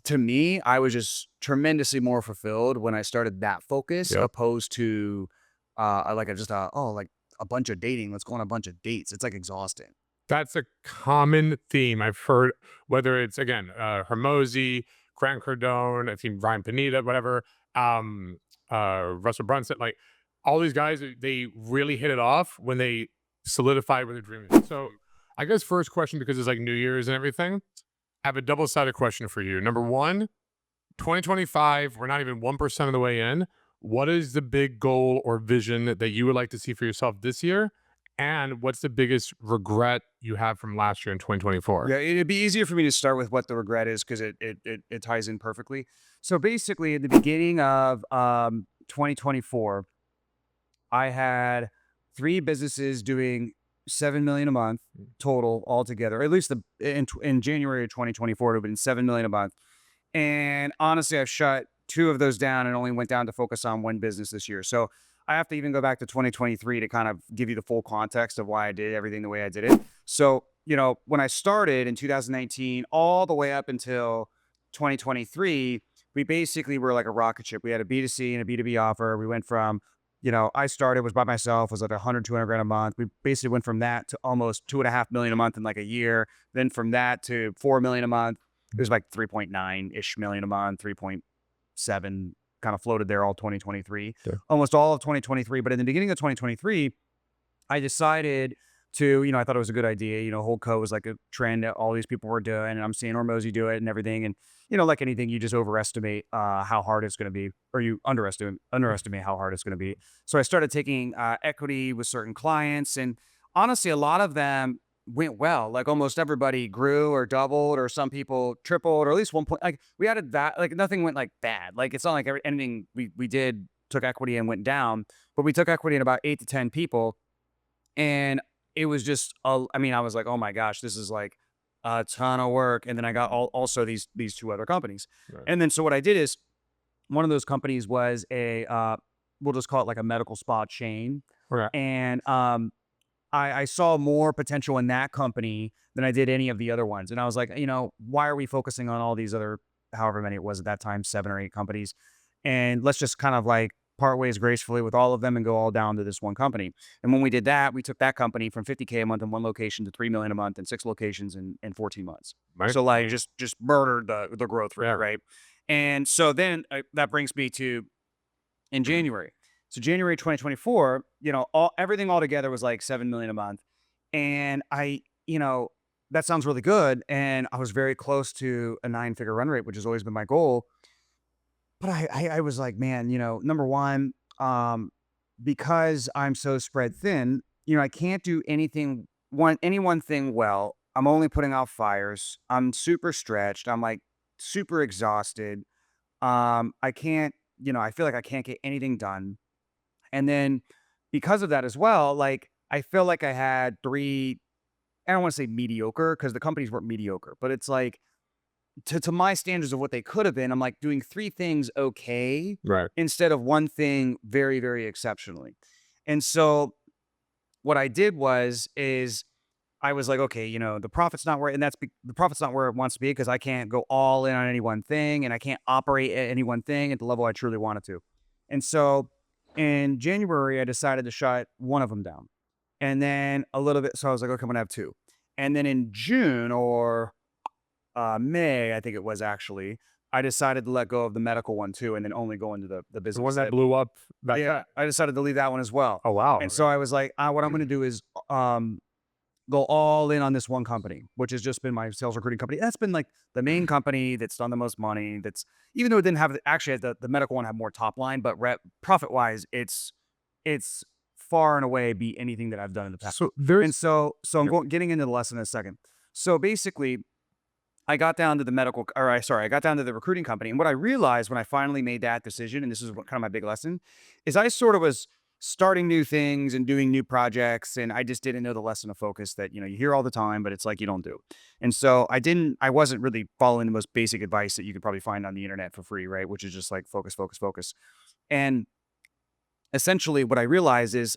to me, I was just tremendously more fulfilled when I started that focus Yep. opposed to like a just oh like a bunch of dating. Let's go on a bunch of dates. It's like exhausting. That's a common theme I've heard, whether it's again, Hermosi, Grant Cardone, I think Ryan Pineda, whatever, um, Russell Brunson, like all these guys, they really hit it off when they solidified what their dream is. So I guess first question, because it's like New Year's and everything, I have a double-sided question for you. Number one, 2025, we're not even 1% of the way in. What is the big goal or vision that you would like to see for yourself this year? And what's the biggest regret you have from last year in 2024? Yeah, it'd be easier for me to start with what the regret is because it ties in perfectly. So basically, at the beginning of 2024, I had 3 businesses doing 7 million a month total altogether. At least in January of 2024, it would have been 7 million a month. And honestly, I've shut 2 of those down and only went down to focus on one business this year. So I have to even go back to 2023 to kind of give you the full context of why I did everything the way I did it. So, when I started in 2019, all the way up until 2023, we basically were like a rocket ship. We had a B2C and a B2B offer. We went from, I started, was by myself, was like 100, 200 grand a month. We basically went from that to almost 2.5 million a month in like a year. Then from that to 4 million a month. It was like 3.9-ish million a month, 3.7 kind of floated there all 2023, Yeah. almost all of 2023. But in the beginning of 2023, I decided to, I thought it was a good idea. Holdco was like a trend that all these people were doing, and I'm seeing Hormozy do it and everything. And, like anything, you just overestimate how hard it's going to be, or you underestimate how hard it's going to be. So I started taking equity with certain clients, and honestly, a lot of them went well. Like almost everybody grew or doubled, or some people tripled, or at least 1 point. Like we added that, like nothing went like bad. Like it's not like anything we did took equity and went down, but we took equity in about 8 to 10 people, and it was just, I mean, I was like, oh my gosh, this is like a ton of work. And then I got also these 2 other companies. Right. And then so what I did is one of those companies was we'll just call it like a medical spa chain. Okay. And I saw more potential in that company than I did any of the other ones. And I was like, why are we focusing on all these other, however many it was at that time, 7 or 8 companies? And let's just kind of like part ways gracefully with all of them and go all down to this one company. And when we did that, we took that company from 50K a month in one location to 3 million a month in 6 locations in 14 months. Right. So like just murdered the growth rate, Yeah. right? And so then that brings me to in January. So January 2024, everything all together was like 7 million a month. And that sounds really good. And I was very close to a 9-figure run rate, which has always been my goal. But I was like, man, number one, because I'm so spread thin, I can't do any one thing well. I'm only putting out fires. I'm super stretched. I'm like super exhausted. I can't, I feel like I can't get anything done. And then because of that as well, like I feel like I had three, I don't want to say mediocre because the companies weren't mediocre, but it's like to my standards of what they could have been, I'm like doing 3 things okay Right. instead of one thing very, very exceptionally. And so what I did is I was like, okay, the profit's not where, and the profit's not where it wants to be because I can't go all in on any one thing and I can't operate at any one thing at the level I truly wanted to. And so in January, I decided to shut one of them down. And then a little bit, so I was like, okay, I'm gonna have two. And then in June or May, I think it was actually, I decided to let go of the medical one too, and then only go into the The one business that that, blew up back. yeah, I decided to leave that one as well. Oh, wow. And Okay. so I was like, what I'm gonna do is go all in on this one company, which has just been my sales recruiting company. That's been like the main company that's done the most money. That's even though it didn't have actually the medical one had more top line, but profit wise, it's far and away be anything that I've done in the past. So And there's, so I'm yep. getting into the lesson in a second. So basically, I got down to the medical, or I got down to the recruiting company. And what I realized when I finally made that decision, and this is what kind of my big lesson, is I sort of was starting new things and doing new projects. And I just didn't know the lesson of focus that, you hear all the time, but it's like you don't do. And so I wasn't really following the most basic advice that you could probably find on the internet for free, right? Which is just like focus, focus, focus. And essentially what I realized is,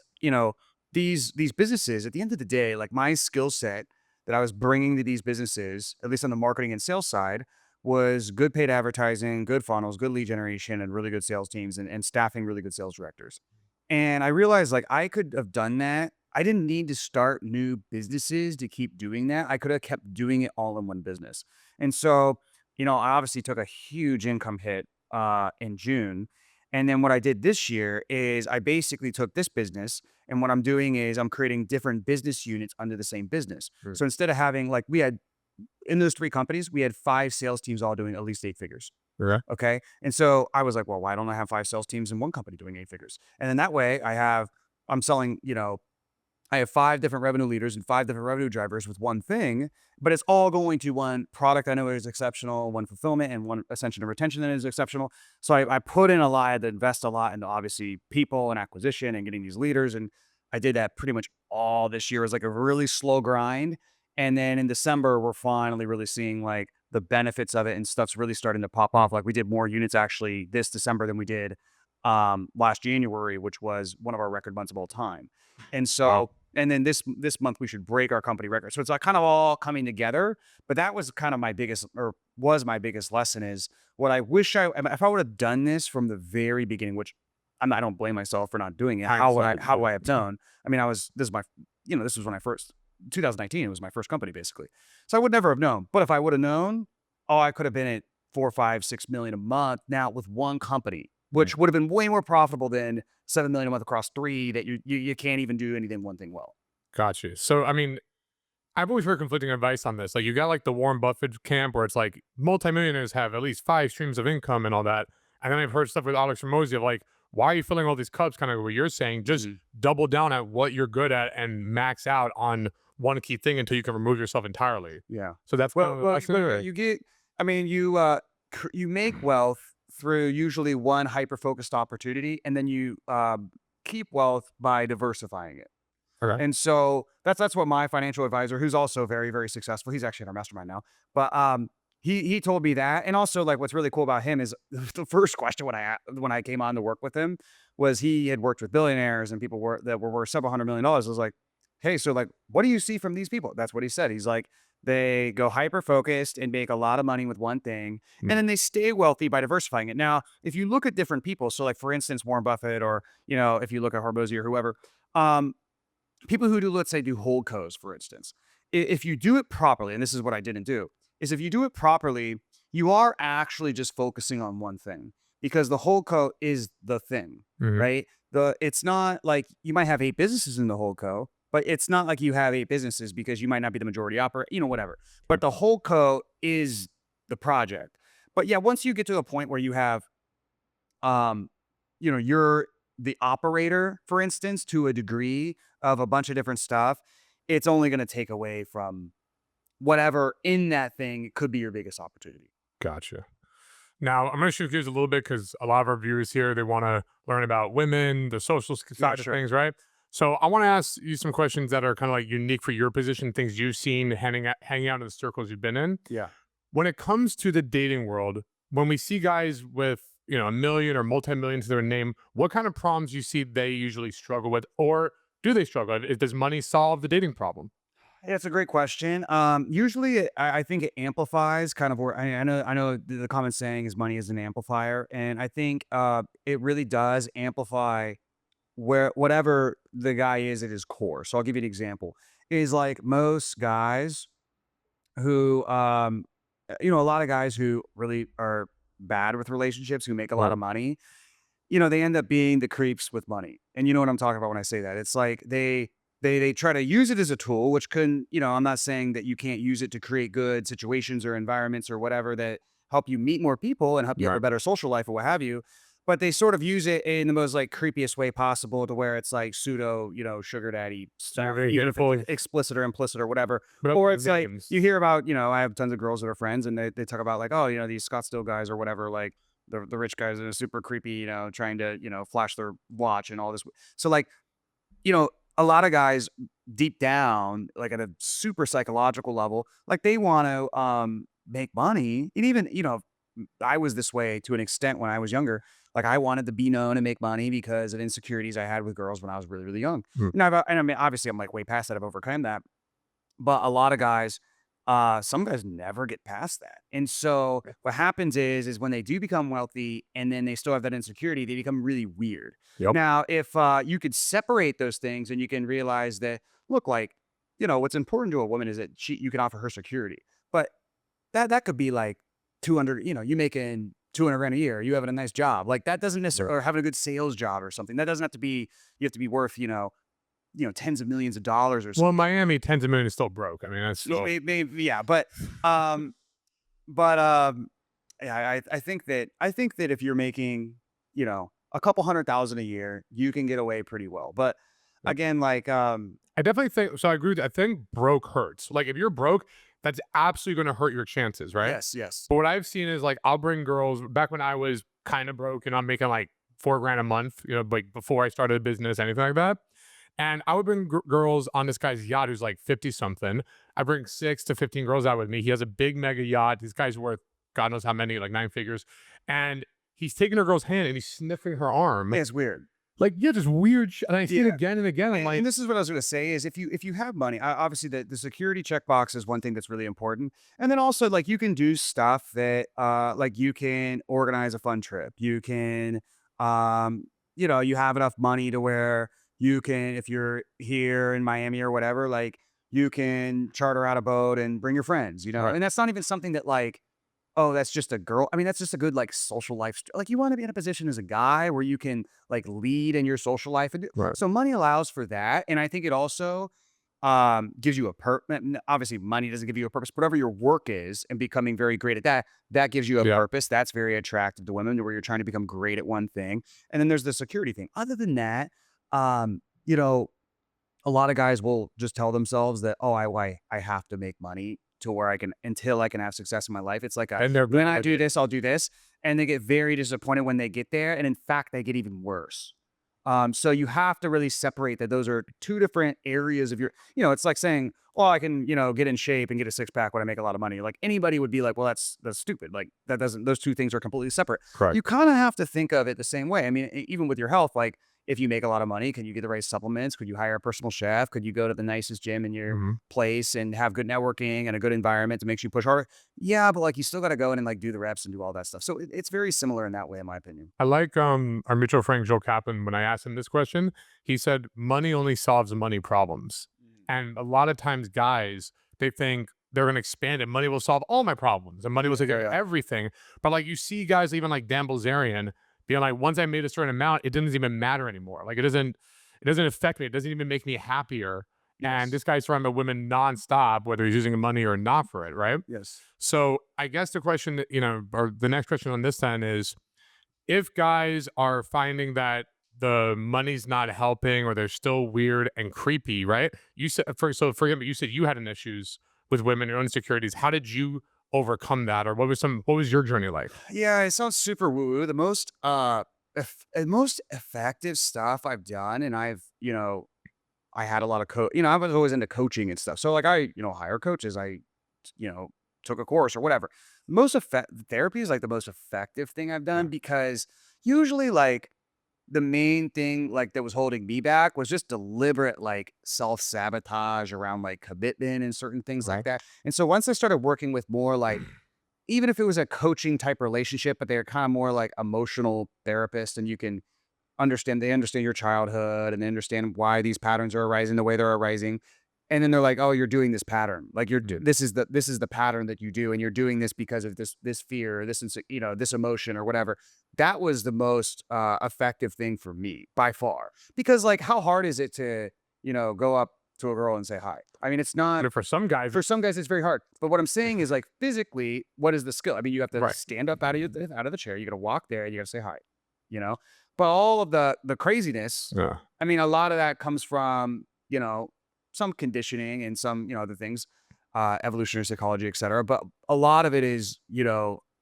these businesses at the end of the day, like my skill set that I was bringing to these businesses, at least on the marketing and sales side, was good paid advertising, good funnels, good lead generation, and really good sales teams and staffing really good sales directors. And I realized like I could have done that. I didn't need to start new businesses to keep doing that. I could have kept doing it all in one business. And so, I obviously took a huge income hit in June. And then what I did this year is I basically took this business and what I'm doing is I'm creating different business units under the same business. Mm. So instead of having like we had in those three companies, we had five sales teams all doing at least eight figures. Okay. Okay. And so I was like, well, why don't I have five sales teams in one company doing eight figures? And then that way I'm selling, I have five different revenue leaders and five different revenue drivers with one thing, but it's all going to one product I know is exceptional, one fulfillment, and one ascension and retention that is exceptional. So I put in a lot, I had to invest a lot into obviously people and acquisition and getting these leaders. And I did that pretty much all this year. It was like a really slow grind. And then in December, we're finally really seeing like the benefits of it and stuff's really starting to pop off. Like we did more units actually this December than we did last January, which was one of our record months of all time. And Wow. so and then this month we should break our company record. So it's like kind of all coming together. But that was kind of my biggest or was my biggest lesson is what I wish if I would have done this from the very beginning, which I don't blame myself for not doing it. Hindsight. How would I have known? I mean, this is my this was when I first 2019, it was my first company basically. So I would never have known. But if I would have known, oh, I could have been at 4, 5, 6 million a month now with one company, Mm. which would have been way more profitable than 7 million a month across three that you can't even do anything one thing well. Got you. So, I mean, I've always heard conflicting advice on this. Like, you got like the Warren Buffett camp where it's like multimillionaires have at least five streams of income and all that. And then I've heard stuff with Alex Ramosi of like, why are you filling all these cups? Kind of what you're saying. Just Mhm. double down at what you're good at and max out on one key thing until you can remove yourself entirely. Yeah. So that's kind Well, of the well, lesson. but Or- you get. I mean, you make wealth through usually one hyper focused opportunity, and then you keep wealth by diversifying it. Okay. And so that's what my financial advisor, who's also very, very successful, he's actually in our mastermind now, but he told me that. And also like what's really cool about him is the first question when I came on to work with him was he had worked with billionaires and people that were worth several $100 million. I was like, hey, so like what do you see from these people? That's what he said. He's like, they go hyper focused and make a lot of money with one thing, Mm. and then they stay wealthy by diversifying it. Now, if you look at different people, so like for instance, Warren Buffett, or if you look at Hormozy or whoever, um, people who do, let's say, do holdcos, for instance, if you do it properly, and this is what I didn't do, is if you do it properly, you are actually just focusing on one thing because the holdco is the thing, Mhm. right? It's not like you might have eight businesses in the holdco, but it's not like you have eight businesses because you might not be the majority operator, whatever. But the holdco is the project. But yeah, once you get to a point where you have um, you're the operator, for instance, to a degree of a bunch of different stuff, it's only going to take away from whatever in that thing could be your biggest opportunity. Gotcha. Now, I'm going to shift gears a little bit because a lot of our viewers here, they want to learn about women, the social Not side of sure. things, right? So I want to ask you some questions that are kind of like unique for your position, things you've seen hanging out in the circles you've been in. Yeah. When it comes to the dating world, when we see guys with, a million or multi-million to their name, what kind of problems you see they usually struggle with, or do they struggle? Does money solve the dating problem? Yeah, it's a great question. Usually, I think it amplifies kind of where I know the common saying is money is an amplifier, and I think it really does amplify where whatever the guy is at his core. So I'll give you an example. Is like most guys who, a lot of guys who really are bad with relationships, who make a lot Right. of money, they end up being the creeps with money. And you know what I'm talking about when I say that. It's like they try to use it as a tool, which can, I'm not saying that you can't use it to create good situations or environments or whatever that help you meet more people and help you have a Right. better social life or what have you. But they sort of use it in the most like creepiest way possible to where it's like pseudo, sugar daddy You're stuff, very even if it's careful, explicit or implicit or whatever. but up Or to it's the like games. you hear about, I have tons of girls that are friends and they talk about like, oh, these Scottsdale guys or whatever, like the rich guys that are super creepy, trying to, flash their watch and all this. So like, a lot of guys deep down, like at a super psychological level, like they want to make money. And even, I was this way to an extent when I was younger. Like I wanted to be known and make money because of insecurities I had with girls when I was really, really young. Mm. And I mean, obviously I'm like way past that. I've overcome that. But a lot of guys, Some guys never get past that. And so what happens is when they do become wealthy and then they still have that insecurity, they become really weird. Yep. Now, if you could separate those things and you can realize that, look, like, what's important to a woman is that you can offer her security. But that could be like 200, you making 200 grand a year, you having a nice job. Like that doesn't Yeah. necessarily, or having a good sales job or something. That doesn't have to be, you have to be worth, tens of millions of dollars or Well, in something. Miami, tens of millions is still broke. I mean, that's still Yeah, um, but yeah, I think that if you're making, a couple 100,000 a year, you can get away pretty well. But yep. again, like, I definitely think so. I agree. I think broke hurts. Like if you're broke, that's absolutely going to hurt your chances, right? yes, yes, But what I've seen is like I'll bring girls back when I was kind of broke and I'm making like 4 grand a month, like before I started a business, anything like that. And I would bring girls on this guy's yacht who's like 50 something. I bring 6 to 15 girls out with me. He has a big mega yacht. This guy's worth God knows how many, like 9 figures. And he's taking a girl's hand and he's sniffing her arm. it's weird. Like, yeah, just weird. And I see it Yeah. again and again. I'm And like, this is what I was going to say is if you have money, obviously the security checkbox is one thing that's really important. And then also like you can do stuff that like you can organize a fun trip. You can you have enough money to where you can, if you're here in Miami or whatever, like you can charter out a boat and bring your friends, right, And that's not even something that like, oh, that's just a girl. I mean, that's just a good like social life. Like you want to be in a position as a guy where you can like lead in your social life. right. So money allows for that, and I think it also gives you a obviously, money doesn't give you a purpose. Whatever your work is, and becoming very great at that, that gives you a Yeah. purpose. That's very attractive to women, where you're trying to become great at one thing. And then there's the security thing. Other than that, um, you know, a lot of guys will just tell themselves that, "Oh, I have to make money to where I can until I can have success in my life." It's like a, And they're "When I like, do this, I'll do this," and they get very disappointed when they get there, and in fact, they get even worse. So you have to really separate that those are 2 different areas of your, it's like saying, "Well, I can, get in shape and get a six pack when I make a lot of money." Like anybody would be like, "Well, that's stupid." Like that doesn't those 2 things are completely separate. correct. You kind of have to think of it the same way. I mean, even with your health, like if you make a lot of money, can you get the right supplements? Could you hire a personal chef? Could you go to the nicest gym in your Mhm. place and have good networking and a good environment that makes you push harder? Yeah, but like you still got to go in and like do the reps and do all that stuff. So it's very similar in that way, in my opinion. I like our mutual friend Joe Kaplan. When I asked him this question, he said, "Money only solves money problems." Mm. And a lot of times, guys, they think they're going to expand it. Money will solve all my problems, and money will Yeah, take yeah, care of yeah. everything. But like you see, guys, even like Dan Bilzerian being like, "Once I made a certain amount, it doesn't even matter anymore. Like it doesn't affect me. It doesn't even make me happier." And Yes. this guy's talking about women nonstop, whether he's using money or not for it, right? Yes. So I guess the question, or the next question on this then is if guys are finding that the money's not helping or they're still weird and creepy, right? You said for example, you said you had an issues with women, your own insecurities. How did you overcome that? Or what was your journey like? Yeah, it sounds super woo-woo. The most effective stuff I've done, and I had a lot of I was always into coaching and stuff. So like I, hire coaches. I, you know, took a course or whatever. Most effect Therapy is like the most effective thing I've Yeah. done because usually like the main thing like that was holding me back was just deliberate like self-sabotage around like commitment and certain things Uh-huh. like that. And so once I started working with more like, even if it was a coaching type relationship, but they're kind of more like emotional therapist, and you can they understand your childhood and they understand why these patterns are arising the way they're arising. And then they're like, "Oh, you're doing this pattern. Like Mhm. this is the pattern that you do, and you're doing this because of this fear, or this emotion or whatever." That was the most effective thing for me by far. Because like, how hard is it to go up to a girl and say hi? I mean, it's not. And for some guys, For some guys, it's very hard. But what I'm saying is like physically, what is the skill? I mean, you have to right. stand up out of the chair. You got to walk there. You got to say hi. You know. But all of the craziness, Yeah. I mean, a lot of that comes from, some conditioning and some, other things, evolutionary psychology, et cetera. But a lot of it is,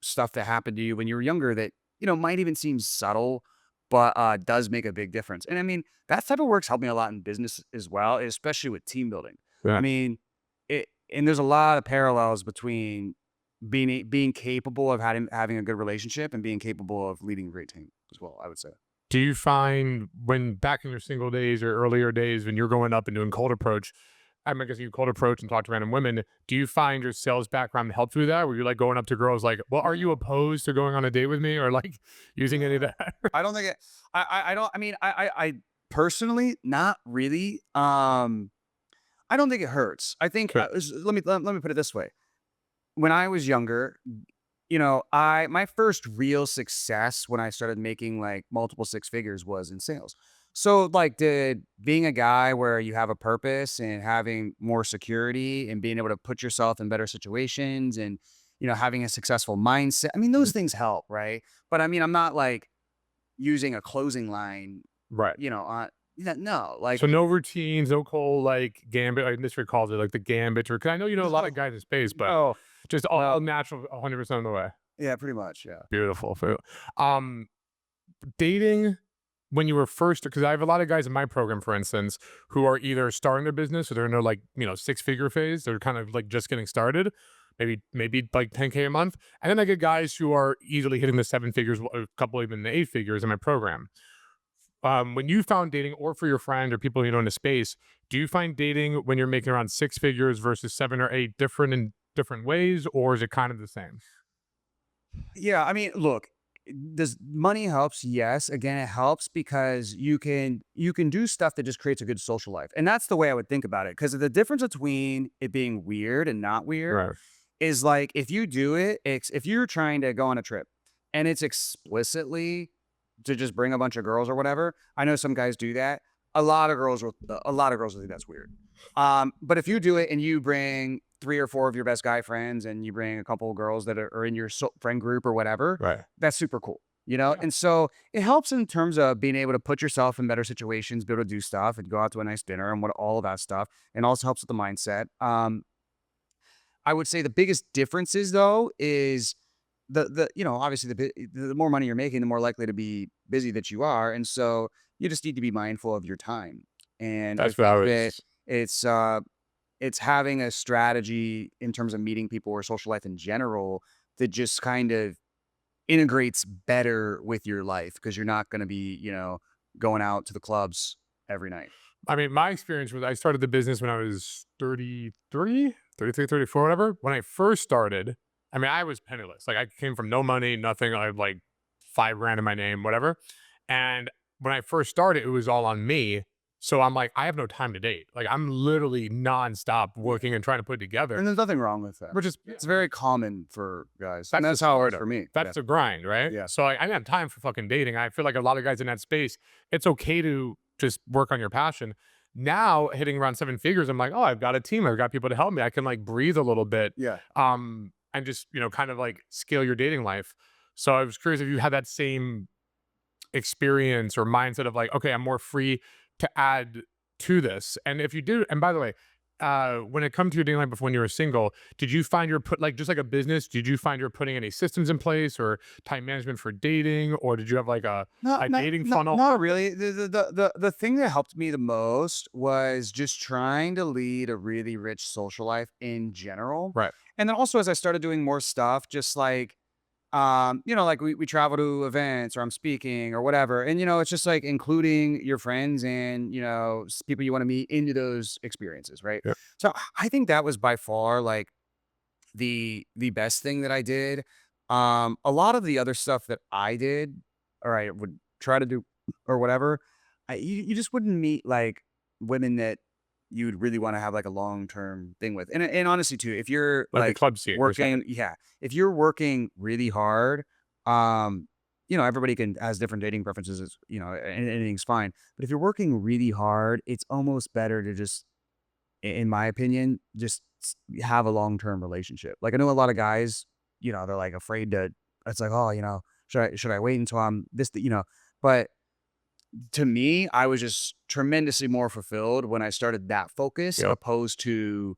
stuff that happened to you when you were younger that, might even seem subtle, but does make a big difference. And I mean, that type of work's helped me a lot in business as well, especially with team building. I Yeah. mean, and there's a lot of parallels between being capable of having a good relationship and being capable of leading a great team as well, I would say. Do you find when back in your single days or earlier days when you're going up and doing cold approach, I guess you cold approach and talk to random women. Do you find your sales background help through that? Where you're like going up to girls like, well, are you opposed to going on a date with me or like using any of that? I don't think it I don't I mean, I personally, not really. I don't think it hurts. I think, But let me put it this way. When I was younger, I my first real success when I started making, like, multiple six figures was in sales. So, like, did being a guy where you have a purpose and having more security and being able to put yourself in better situations and, having a successful mindset, I mean, those things help, right? But, I mean, I'm not, like, using a closing line, right. on no, like, So no routines, no cold like gambit. Like industry calls it like the gambit, or because I know you know a lot of guys in space, but no. just all Well, natural, 100% of the way. yeah, pretty much, yeah. Beautiful. Um, dating when you were first, because I have a lot of guys in my program, for instance, who are either starting their business or they're in their like six figure phase. They're kind of like just getting started, maybe like 10K a month, and then I get guys who are easily hitting the seven figures, a couple even the eight figures in my program. When you found dating, or for your friend or people you know in the space, do you find dating when you're making around six figures versus seven or eight different in different ways, or is it kind of the same? Yeah, I mean, look, does money helps? Yes. Again, it helps because you can do stuff that just creates a good social life. And that's the way I would think about it. Because the difference between it being weird and not weird Right. is like if you do it, if you're trying to go on a trip and it's explicitly to just bring a bunch of girls or whatever. I know some guys do that. A lot of girls will think that's weird. But if you do it and you bring three or four of your best guy friends and you bring a couple of girls that are in your friend group or whatever, Right. that's super cool. Yeah. And so it helps in terms of being able to put yourself in better situations, be able to do stuff and go out to a nice dinner and what all of that stuff. And also helps with the mindset. I would say the biggest differences though is obviously the more money you're making, the more likely to be busy that you are, and so you just need to be mindful of your time. And I That's what I think that was. it's uh it's having a strategy in terms of meeting people or social life in general that just kind of integrates better with your life because you're not going to be, going out to the clubs every night. I mean, my experience was I started the business when I was 33, 33, 34, whatever. When I first started, I mean, I was penniless. Like I came from no money, nothing. I had like 5 grand in my name, whatever. And when I first started, it was all on me. So I'm like, I have no time to date. Like I'm literally nonstop working and trying to put it together. And there's nothing wrong with that. We're just It's very common for guys, and that's the that's how it was for startup. me. That's Yeah. the grind, right? Yeah. So I didn't have time for fucking dating. I feel like a lot of guys in that space, it's okay to just work on your passion. Now hitting around seven figures, I'm like, oh, I've got a team. I've got people to help me. I can like breathe a little bit, Yeah. and just kind of like scale your dating life. So I was curious if you had that same experience or mindset of like, okay, I'm more free to add to this. And if you do, and by the way, when it comes to your dating life before when you were single, did you find you're put like just like a business? Did you find you're putting any systems in place or time management for dating, or did you have like No, a not dating not funnel? not really. The thing that helped me the most was just trying to lead a really rich social life in general. Right. And then also as I started doing more stuff, just like like we travel to events or I'm speaking or whatever. And it's just like including your friends and people you want to meet into those experiences, right? Yeah. So I think that was by far like the best thing that I did. A lot of the other stuff that I did, or I would try to do, or whatever, you just wouldn't meet like women that you'd really want to have like a long term thing with. And honestly, too, if you're Like the like club scene, you're saying. working, yeah, if you're working really hard, um, everybody can has different dating preferences. And anything's fine. But if you're working really hard, it's almost better to just in my opinion, just have a long-term relationship. Like I know a lot of guys, they're like afraid to it's like, "Oh, should I wait until I'm but to me, I was just tremendously more fulfilled when I started that focus Yep. opposed to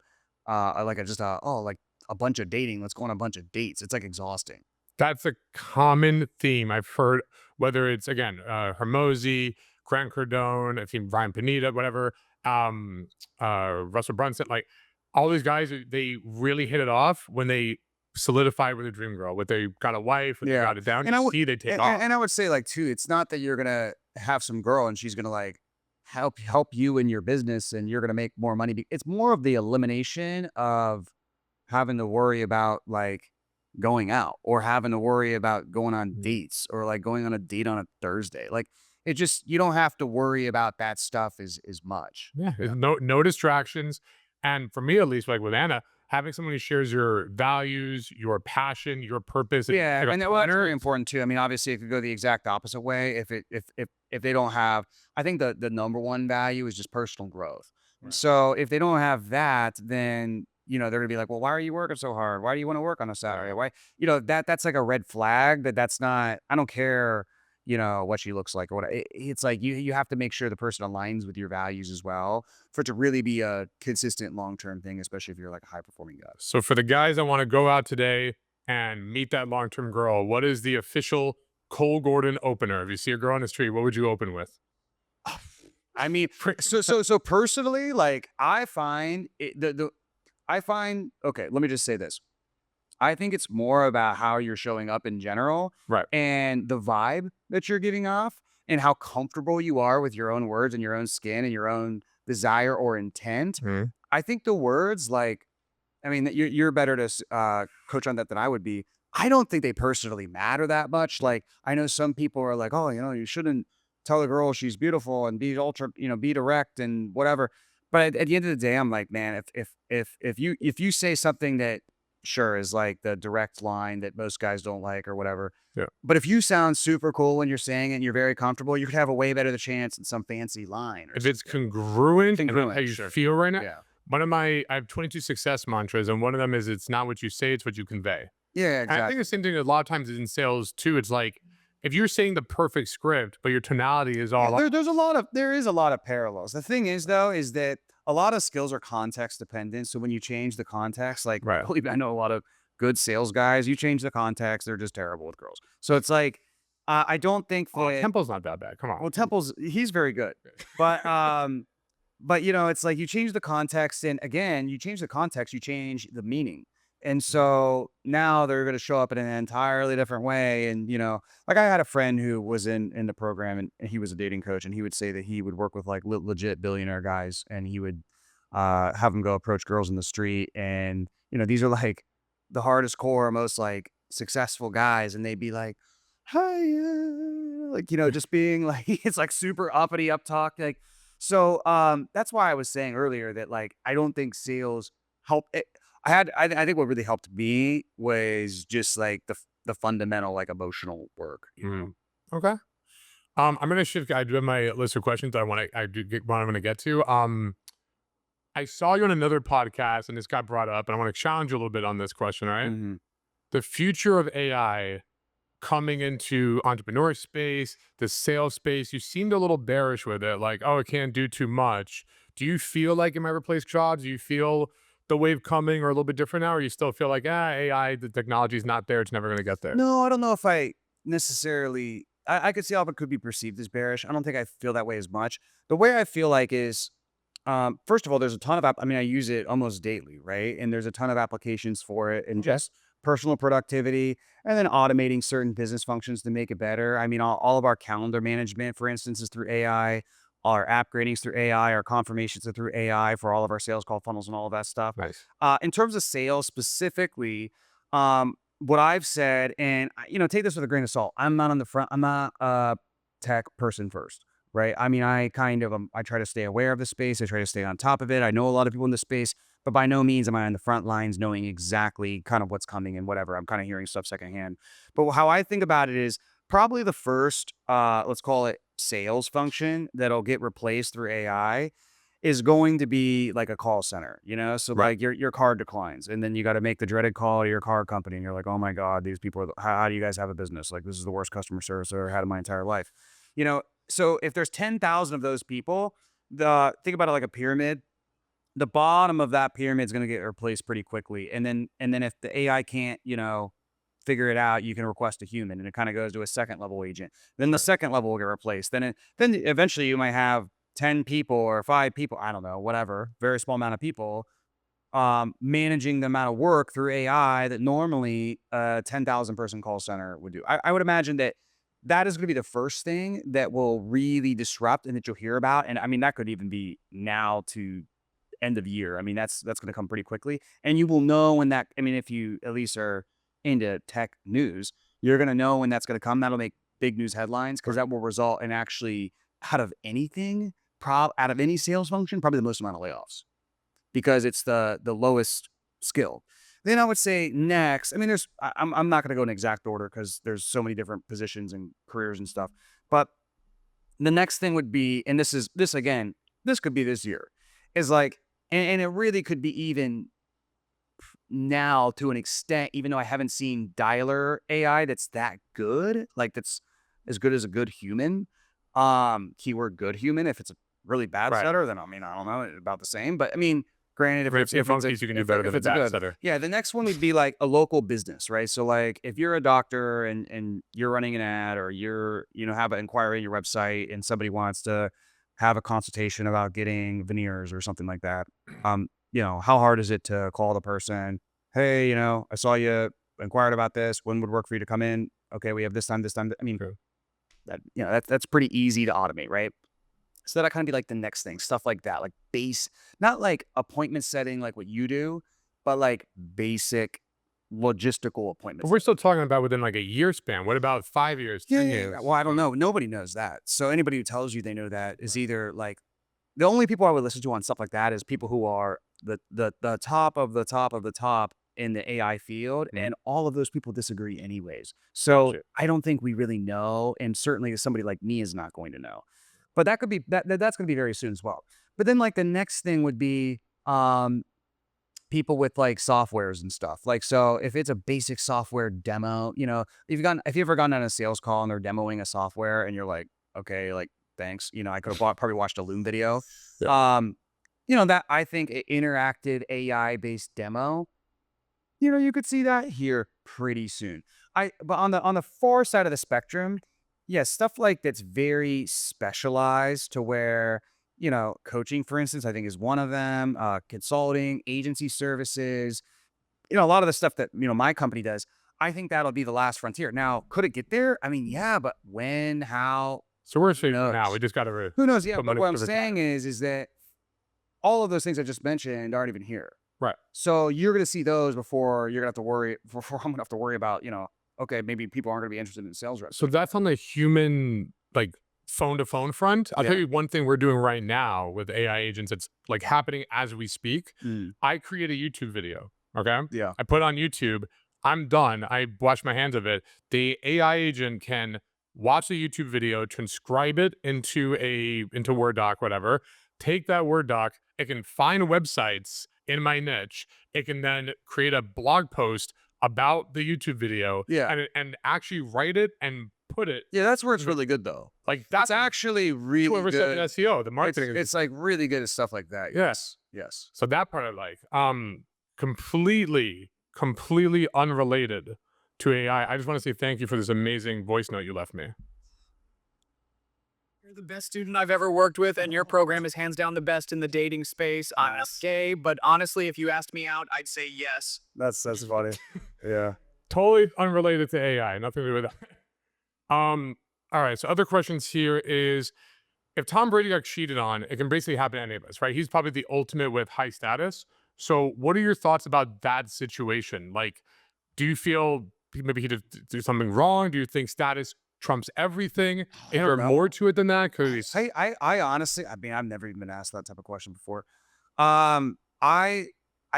like a just like a bunch of dating. Let's go on a bunch of dates. It's like exhausting. That's a common theme I've heard, whether it's again, Hermosi, Grant Cardone, I think Ryan Panetta, whatever, Russell Brunson, like all these guys, they really hit it off when they solidified with a dream girl, when they got a wife, when they Yeah. got it down. And You I would see they take and off. and I would say like too, it's not that you're gonna have some girl and she's gonna like help you in your business, and you're going to make more money. It's more of the elimination of having to worry about like going out or having to worry about going on Mm. dates or like going on a date on a Thursday. Like it just you don't have to worry about that stuff as much. Yeah, Yeah. no distractions, and for me, at least, like with Anna, having someone who shares your values, your passion, your purpose, and Yeah, like a and well, that's very partner. important too. I mean, obviously, it could go the exact opposite way. If they don't have, I think the number one value is just personal growth. And Right. so, if they don't have that, then they're gonna be like, well, why are you working so hard? Why do you want to work on a Saturday? Right. Why, that's like a red flag. That's not. I don't care, what she looks like or what. It's like you have to make sure the person aligns with your values as well for it to really be a consistent long term thing, especially if you're like a high performing guy. So for the guys that wanna go out today and meet that long-term girl, what is the official Cole Gordon opener? If you see a girl on the street, what would you open with? I mean, so personally, like I find I find okay, let me just say this. I think it's more about how you're showing up in general Right. and the vibe that you're giving off and how comfortable you are with your own words and your own skin and your own desire or intent. Mhm. I think the words like I mean, you're better to coach on that than I would be. I don't think they personally matter that much. Like, I know some people are like, "Oh, you shouldn't tell a girl she's beautiful and be ultra, be direct and whatever." But at the end of the day, I'm like, man, if you say something that sure is like the direct line that most guys don't like or whatever, Yeah. but if you sound super cool when you're saying it and you're very comfortable, you could have a way better chance than some fancy line or If it's something. congruent and that's how Congruent, you sure. feel right now. Yeah. I have 22 success mantras, and one of them is it's not what you say, it's what you convey. Yeah, And I think the exactly. same thing a lot of times in sales too. It's like if you're saying the perfect script, but your tonality is Yeah, all off. there is a lot of parallels. The thing is though, is that a lot of skills are context dependent. So when you change the context, like Right. believe me, I know a lot of good sales guys, you change the context, they're just terrible with girls. So it's like I don't think Oh, that tempo's not that bad. Come on. well Temple's he's very good. But it's like you change the context, and again, you change the context, you change the meaning. And Mhm. so now they're going to show up in an entirely different way. And, like I had a friend who was in the program and he was a dating coach, and he would say that he would work with like legit billionaire guys, and he would have them go approach girls in the street. And, these are like the hardest core, most like successful guys. And they'd be like, hi, like, just being like, it's like super uppity up talk. Like, so, that's why I was saying earlier that, like, I don't think sales help it I think what really helped me was just, like, the fundamental, like, emotional work, Mhm. Okay. I'm gonna shift. I do have my list of questions I do get what I'm gonna get to. I saw you on another podcast and this got brought up, and I want to challenge you a little bit on this question. All right. Mhm. The future of AI coming into entrepreneur space, the sales space, you seemed a little bearish with it, like, oh, it can't do too much. Do you feel like it might replace jobs? Do you feel the wave coming or a little bit different now? Or you still feel like, AI, the technology is not there, it's never gonna get there? No, I don't know if I necessarily I could see how it could be perceived as bearish. I don't think I feel that way as much. The way I feel like is first of all, there's a ton of I mean, I use it almost daily, right? And there's a ton of applications for it and Okay. just personal productivity and then automating certain business functions to make it better. I mean, all of our calendar management, for instance, is through AI. Our app gradings through AI, our confirmations are through AI for all of our sales call funnels and all of that stuff. Nice. In terms of sales specifically, what I've said, and take this with a grain of salt. I'm not on the front. I'm not a tech person first, right? I mean, I kind of I try to stay aware of the space. I try to stay on top of it. I know a lot of people in the space, but by no means am I on the front lines knowing exactly kind of what's coming and whatever. I'm kind of hearing stuff secondhand. But how I think about it is probably the first, let's call it sales function that'll get replaced through AI is going to be like a call center, So Right. like your card declines, and then you got to make the dreaded call to your car company, and you're like, oh my god, these people are. How do you guys have a business? Like this is the worst customer service I've ever had in my entire life, So if there's 10,000 of those people, the think about it like a pyramid. The bottom of that pyramid is going to get replaced pretty quickly, and then if the AI can't, figure it out, you can request a human, and it kind of goes to a second level agent. Then the Right. second level will get replaced. Then eventually you might have 10 people or 5 people, I don't know, whatever, very small amount of people, managing the amount of work through AI that normally a 10,000 person call center would do. I would imagine that that is going to be the first thing that will really disrupt and that you'll hear about. And I mean, that could even be now to end of year. I mean, that's going to come pretty quickly. And you will know when that, I mean, if you at least are into tech news, you're going to know when that's going to come. That'll make big news headlines because Right. that will result in actually out of anything, out of any sales function, probably the most amount of layoffs because it's the lowest skill. Then I would say next, I mean, I'm not going to go in exact order because there's so many different positions and careers and stuff. But the next thing would be, and this again, this could be this year, is like, and it really could be even now to an extent, even though I haven't seen dialer AI that's that good, like that's as good as a good human. Keyword good human. If it's a really bad Right. setter, then I mean, I don't know, about the same. But I mean, granted, I mean, if monkeys, you can do better if than a it's a bat good, setter. yeah. The next one would be like a local business, right? So like if you're a doctor and you're running an ad or you're have an inquiry on your website and somebody wants to have a consultation about getting veneers or something like that. How hard is it to call the person? Hey, I saw you inquired about this. When would work for you to come in? Okay, we have this time, this time. I mean, True. that's pretty easy to automate, right? So that kind of be like the next thing, stuff like that, like not like appointment setting, like what you do, but like basic logistical appointment But we're setting. still talking about within like a year span. What about 5 years, Yeah, 10 yeah, yeah. Well, years? I don't know. Nobody knows that. So anybody who tells you they know that is either like the only people I would listen to on stuff like that is people who are the top of the top of the top in the AI field, Mhm. and all of those people disagree anyways. So Gotcha. I don't think we really know, and certainly somebody like me is not going to know. But that could be that's going to be very soon as well. But then like the next thing would be people with like softwares and stuff. Like so if it's a basic software demo, if you ever gone on a sales call and they're demoing a software and you're like, okay, like thanks. I could have probably watched a Loom video. Yeah. Um, that I think interactive AI based demo, you could see that here pretty soon. But on the far side of the spectrum, yeah, stuff like that's very specialized to where, coaching, for instance, I think is one of them, consulting, agency services, a lot of the stuff that, my company does, I think that'll be the last frontier. Now, could it get there? I mean, yeah, but when, how, So we're who safe for now. We knows? just got to Who knows? Yeah, put but money what I'm to saying retire. is that all of those things I just mentioned aren't even here. Right. So you're gonna see those before you're gonna have to worry before I'm gonna have to worry about, okay, maybe people aren't gonna be interested in sales reps So anymore. that's on the human, like phone to phone front. I'll tell Yeah. you one thing we're doing right now with AI agents. It's like happening as we speak. Mm. I create a YouTube video. Okay. Yeah. I put it on YouTube. I'm done. I wash my hands of it. The AI agent can watch the YouTube video, transcribe it into Word doc, whatever. Take that Word doc. It can find websites in my niche. It can then create a blog post about the YouTube video Yeah. and actually write it and put it Yeah, that's where it's in the really good though. like It's that's actually really 200% good. SEO. The It's marketing is it's like really good at stuff like that. yeah. Yes. Yes. So that part I like. Completely unrelated to AI. I just want to say thank you for this amazing voice note you left me. You're the best student I've ever worked with, and your program is hands down the best in the dating space. I'm not Nice. gay, but honestly, if you asked me out, I'd say yes. That's funny. Yeah. Totally unrelated to AI. Nothing to do with that. All right. So other questions here is if Tom Brady got cheated on, it can basically happen to any of us, right? He's probably the ultimate with high status. So what are your thoughts about that situation? Like, do you feel maybe he did do something wrong? Do you think status trumps everything? I Is don't there know. more to it than that? Because I honestly, I mean, I've never even been asked that type of question before. Um, I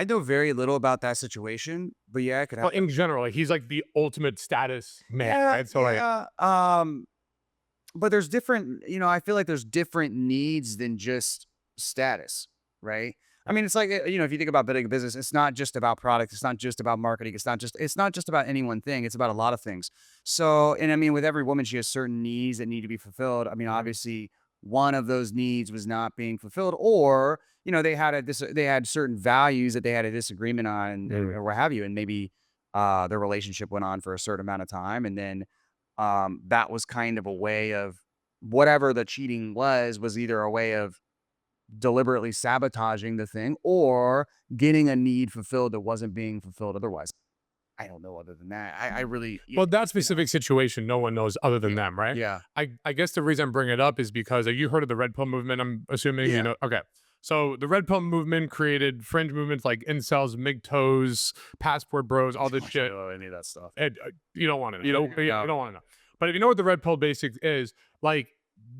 know very little about that situation, but yeah, it could well, happen. in general, like, he's like the ultimate status man, Yeah, right? So like, yeah. But there's different, I feel like there's different needs than just status, right? I mean, it's like, if you think about building a business, it's not just about product, it's not just about marketing, it's not just about any one thing, it's about a lot of things. So, and I mean, with every woman, she has certain needs that need to be fulfilled. I mean, obviously, one of those needs was not being fulfilled, or they had certain values that they had a disagreement on, mm, or what have you, and maybe their relationship went on for a certain amount of time, and then that was kind of a way of whatever the cheating was either a way of deliberately sabotaging the thing or getting a need fulfilled that wasn't being fulfilled otherwise. I don't know other than that. I really, Well, that specific situation, no one knows other than them, right? yeah, I guess the reason I'm bringing it up is because you heard of the red pill movement, I'm assuming, yeah. okay. So the red pill movement created fringe movements like incels, MGTOWs, passport bros, all this I don't shit. know any of that stuff. And, you don't want to know. You don't You know. don't want to know. But if you know what the red pill basics is, like,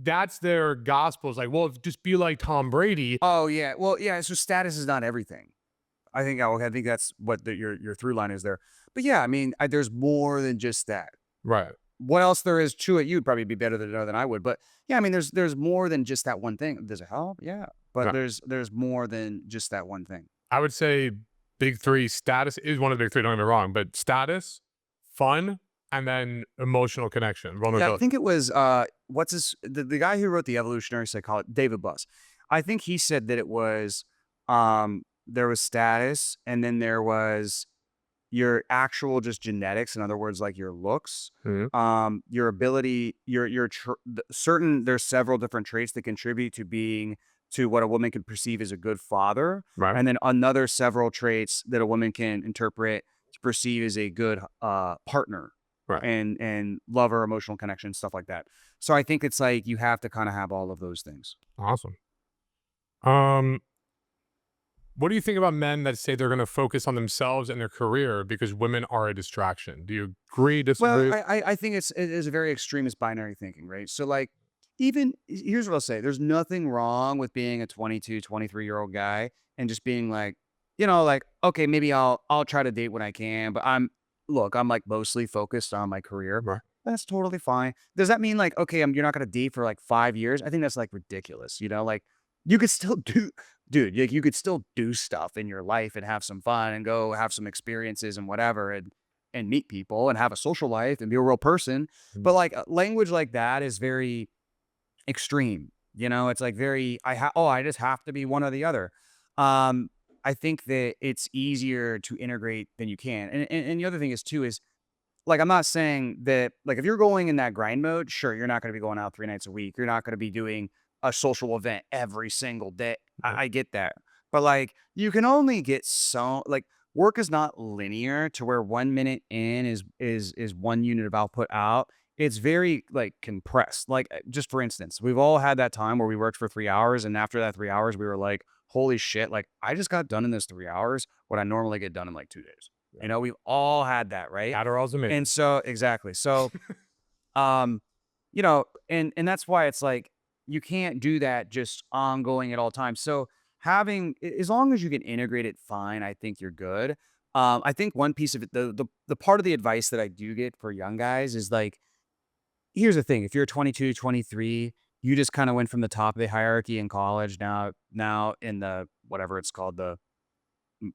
that's their gospel. It's like, well, just be like Tom Brady. Oh yeah. Well, yeah. So status is not everything. I think that's what your through line is there. But yeah, I mean, there's more than just that. Right. What else there is to it? You'd probably be better to know than I would. But yeah, I mean, there's more than just that one thing. Does it help? Yeah, but Right. there's more than just that one thing. I would say big three status is one of the big three, don't get me wrong, but status, fun, and then emotional connection, Yeah, I vulnerability. think it was what's the guy who wrote the evolutionary psychology, David Buss. I think he said that it was there was status, and then there was your actual just genetics, in other words, like your looks, Mhm. your ability, certain. There's several different traits that contribute to being to what a woman can perceive as a good father, Right. and then another several traits that a woman can interpret to perceive as a good partner Right. and lover, emotional connection, stuff like that. So I think it's like you have to kind of have all of those things. Awesome. Um, what do you think about men that say they're going to focus on themselves and their career because women are a distraction? Do you agree, Well, disagree? I think it is a very extremist binary thinking, right? So like even here's what I'll say. There's nothing wrong with being a 22, 23-year-old guy and just being like, like, okay, maybe I'll try to date when I can, but I'm like mostly focused on my career. Right. That's totally fine. Does that mean like, okay, you're not gonna date for like 5 years? I think that's like ridiculous, like you could still do dude, like you could still do stuff in your life and have some fun and go have some experiences and whatever and meet people and have a social life and be a real person. Mhm. But like language like that is very extreme. It's like very I just have to be one or the other. Um I think that it's easier to integrate than you can. And the other thing is too is like I'm not saying that like if you're going in that grind mode, sure, you're not going to be going out 3 nights a week. You're not going to be doing a social event every single day. Right. I get that. But like you can only get so like work is not linear to where 1 minute in is 1 unit of output out. It's very like compressed. Like just for instance, we've all had that time where we worked for 3 hours, and after that 3 hours, we were like, holy shit, like I just got done in this 3 hours what I normally get done in like 2 days. Yeah. We've all had that, right? Adderall's amazing. And so exactly. So, um, and that's why it's like you can't do that just ongoing at all times. So having as long as you can integrate it, fine. I think you're good. I think one piece of it, the part of the advice that I do get for young guys is like, here's the thing: if you're 22, 23, you just kind of went from the top of the hierarchy in college. Now in the whatever it's called, the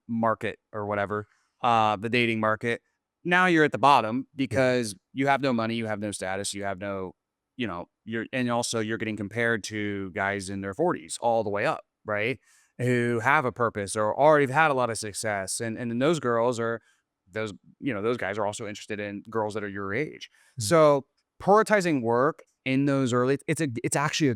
market or whatever, the dating market. Now you're at the bottom because you have no money, you have no status, you have no, and also you're getting compared to guys in their 40s all the way up, right? Who have a purpose or already have had a lot of success. And then those girls are those guys are also interested in girls that are your age. Mhm. So prioritizing work in those early, it's actually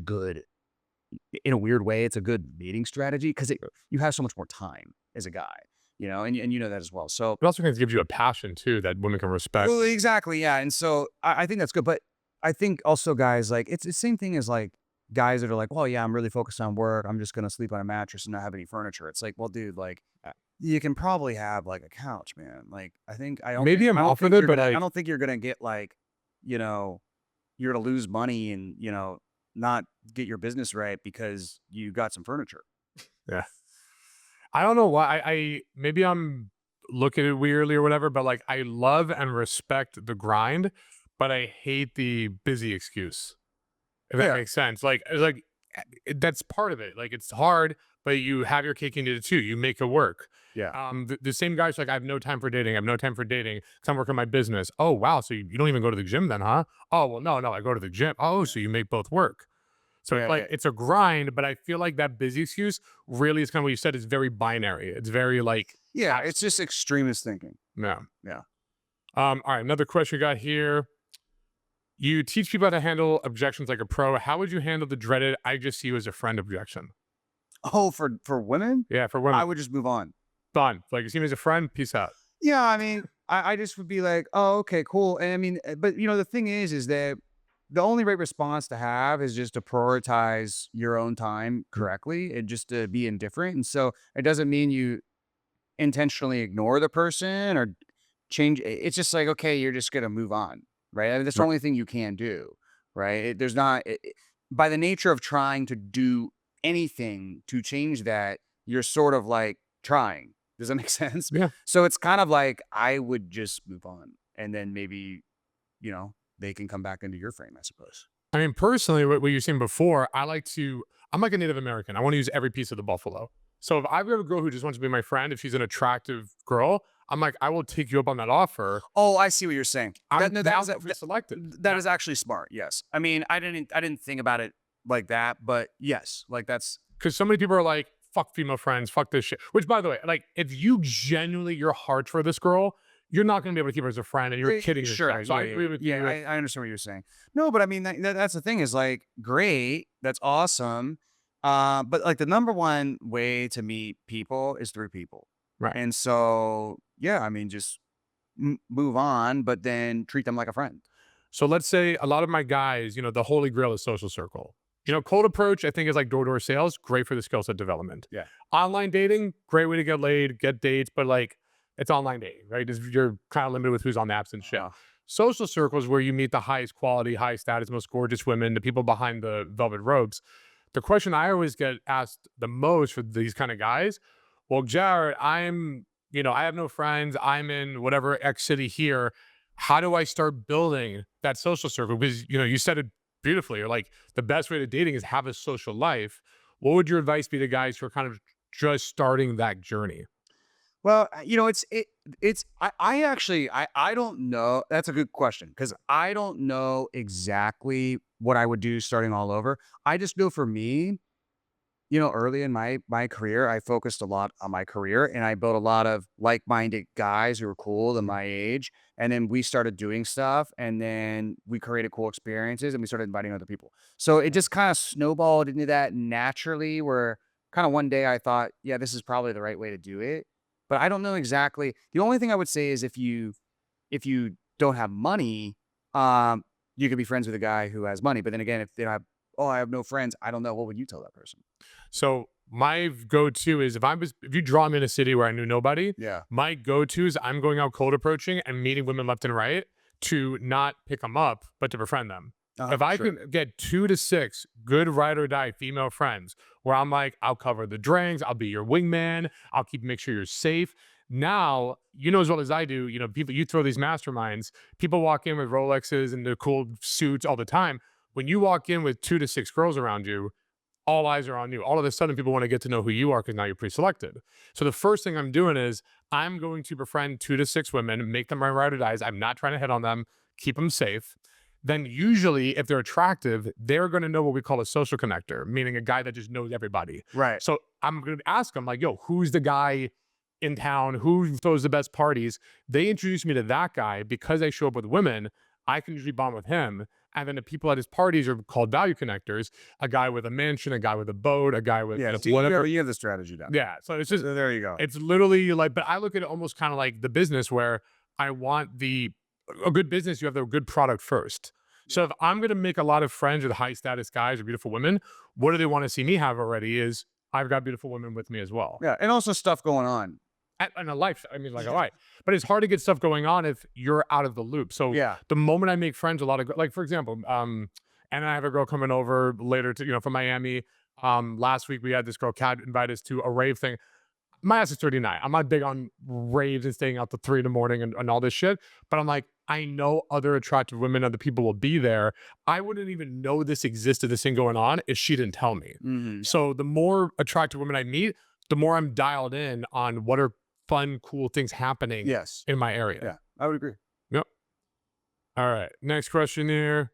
in a weird way, it's a good dating strategy because you have so much more time as a guy, and you know that as well. So, It also gives you a passion too that women can respect. well, exactly, yeah. And so I think that's good. But I think also guys, like, it's the same thing as like guys that are like, well, yeah, I'm really focused on work. I'm just going to sleep on a mattress and not have any furniture. It's like, well, dude, like, you can probably have like a couch, man. Like, Maybe I'm off of it, but I don't think you're going to get like, you know, you're going to lose money and, not get your business right because you got some furniture. yeah. I don't know why. Maybe I'm looking at it weirdly or whatever, but like I love and respect the grind, but I hate the busy excuse. If that Yeah. makes sense. Like it's like that's part of it. Like it's hard, but you have your cake and eat it too. You make it work. Yeah. The same guy's like, I have no time for dating. I have no time for dating. 'Cause I'm working on my business. Oh wow, so you don't even go to the gym then, huh? Oh well, no, I go to the gym. Oh, so you make both work. So it's Yeah. like it's a grind, but I feel like that busy excuse really is kind of what you said. It's very binary. It's very like Yeah. It's just extremist thinking. no. Yeah. All right, another question we got here. You teach people how to handle objections like a pro. How would you handle the dreaded "I just see you as a friend" objection? Oh, for women, Yeah, for I women. would just move on. Done. Like, you see me as a friend, peace out. Yeah, I mean, I just would be like, oh, okay, cool. And I mean, but the thing is that the only right response to have is just to prioritize your own time correctly and just to be indifferent. And so it doesn't mean you intentionally ignore the person or change. It's just like, okay, you're just gonna move on, right? I mean, that's the Right. only thing you can do, right? There's not by the nature of trying to do anything to change that, you're sort of like trying. Does that make sense? Yeah. So it's kind of like I would just move on, and then maybe they can come back into your frame, I suppose. I mean, personally, what you were saying before, I'm like a Native American. I want to use every piece of the buffalo. So if I've got a girl who just wants to be my friend, if she's an attractive girl, I'm like, I will take you up on that offer. Oh, I see what you're saying. I'm No, down to be selected. that is actually smart. Yes, I mean, I didn't think about it like that, but yes, like that's Because so many people are like, fuck female friends, fuck this shit. Which, by the way, like, if you genuinely, your heart for this girl, you're not going to be able to keep her as a friend and you're kidding sure. yourself. So I agree with Yeah, you. I understand what you're saying. No, but I mean, that's the thing is like, great, that's awesome. But like the number one way to meet people is through people, Right. and so yeah, I mean, just move on, but then treat them like a friend. So let's say a lot of my guys, the holy grail is social circle. Cold approach, I think, is like door-to-door sales, great for the skill set development. Yeah. Online dating, great way to get laid, get dates, but like it's online dating, right? You're kind of limited with who's on the apps and shit. Uh, Social circles where you meet the highest quality, high status, most gorgeous women, the people behind the velvet robes. The question I always get asked the most for these kind of guys, well, Jared, I have no friends. I'm in whatever X city here. How do I start building that social circle? Because, you said it beautifully. You're like, the best way to dating is have a social life. What would your advice be to guys who are kind of just starting that journey? Well, I actually I don't know. That's a good question because I don't know exactly what I would do starting all over. I just know for me, early in my career, I focused a lot on my career and I built a lot of like-minded guys who were cool in Mhm. my age. And then we started doing stuff and then we created cool experiences and we started inviting other people. So it just kind of snowballed into that naturally where kind of one day I thought, yeah, this is probably the right way to do it. But I don't know exactly. The only thing I would say is if you don't have money, um, you could be friends with a guy who has money. But then again, if they don't have, oh, I have no friends, I don't know. What would you tell that person? So my go-to is if you draw me in a city where I knew nobody, Yeah. my go-to is I'm going out cold approaching and meeting women left and right to not pick them up, but to befriend them. If I Sure. can get 2 to 6 good ride or die female friends where I'm like, I'll cover the drinks, I'll be your wingman, I'll make sure you're safe. Now, as well as I do, people, you throw these masterminds, people walk in with Rolexes and their cool suits all the time. When you walk in with 2 to 6 girls around you, all eyes are on you. All of a sudden, people want to get to know who you are because now you're pre-selected. So the first thing I'm doing is I'm going to befriend 2 to 6 women, make them my ride or dies. I'm not trying to hit on them, keep them safe. Then usually, if they're attractive, they're going to know what we call a social connector, meaning a guy that just knows everybody. Right. So I'm going to ask them like, yo, who's the guy in town? Who throws the best parties? They introduce me to that guy because I show up with women. I can usually bond with him. And then the people at his parties are called value connectors, a guy with a mansion, a guy with a boat, a guy with Yeah. So whatever. you have the strategy down. Yeah. So it's just, So there you go. it's literally like, but I look at it almost kind of like the business where I want a good business, you have the good product first. So if I'm going to make a lot of friends with high status guys or beautiful women, what do they want to see me have already is I've got beautiful women with me as well. Yeah. And also stuff going on. And a life, I mean, like a Yeah. life. But it's hard to get stuff going on if you're out of the loop. So Yeah. the moment I make friends, a lot of like, for example, and I have a girl coming over later to, from Miami. Last week we had this girl, Kat, invite us to a rave thing. My ass is 39. I'm not big on raves and staying out till 3 in the morning and all this shit. But I'm like, I know other attractive women, other people will be there. I wouldn't even know this existed, this thing going on, if she didn't tell me. Mhm. So the more attractive women I meet, the more I'm dialed in on what are fun, cool things happening Yes. in my area. Yeah. I would agree. Yep. All right. Next question here.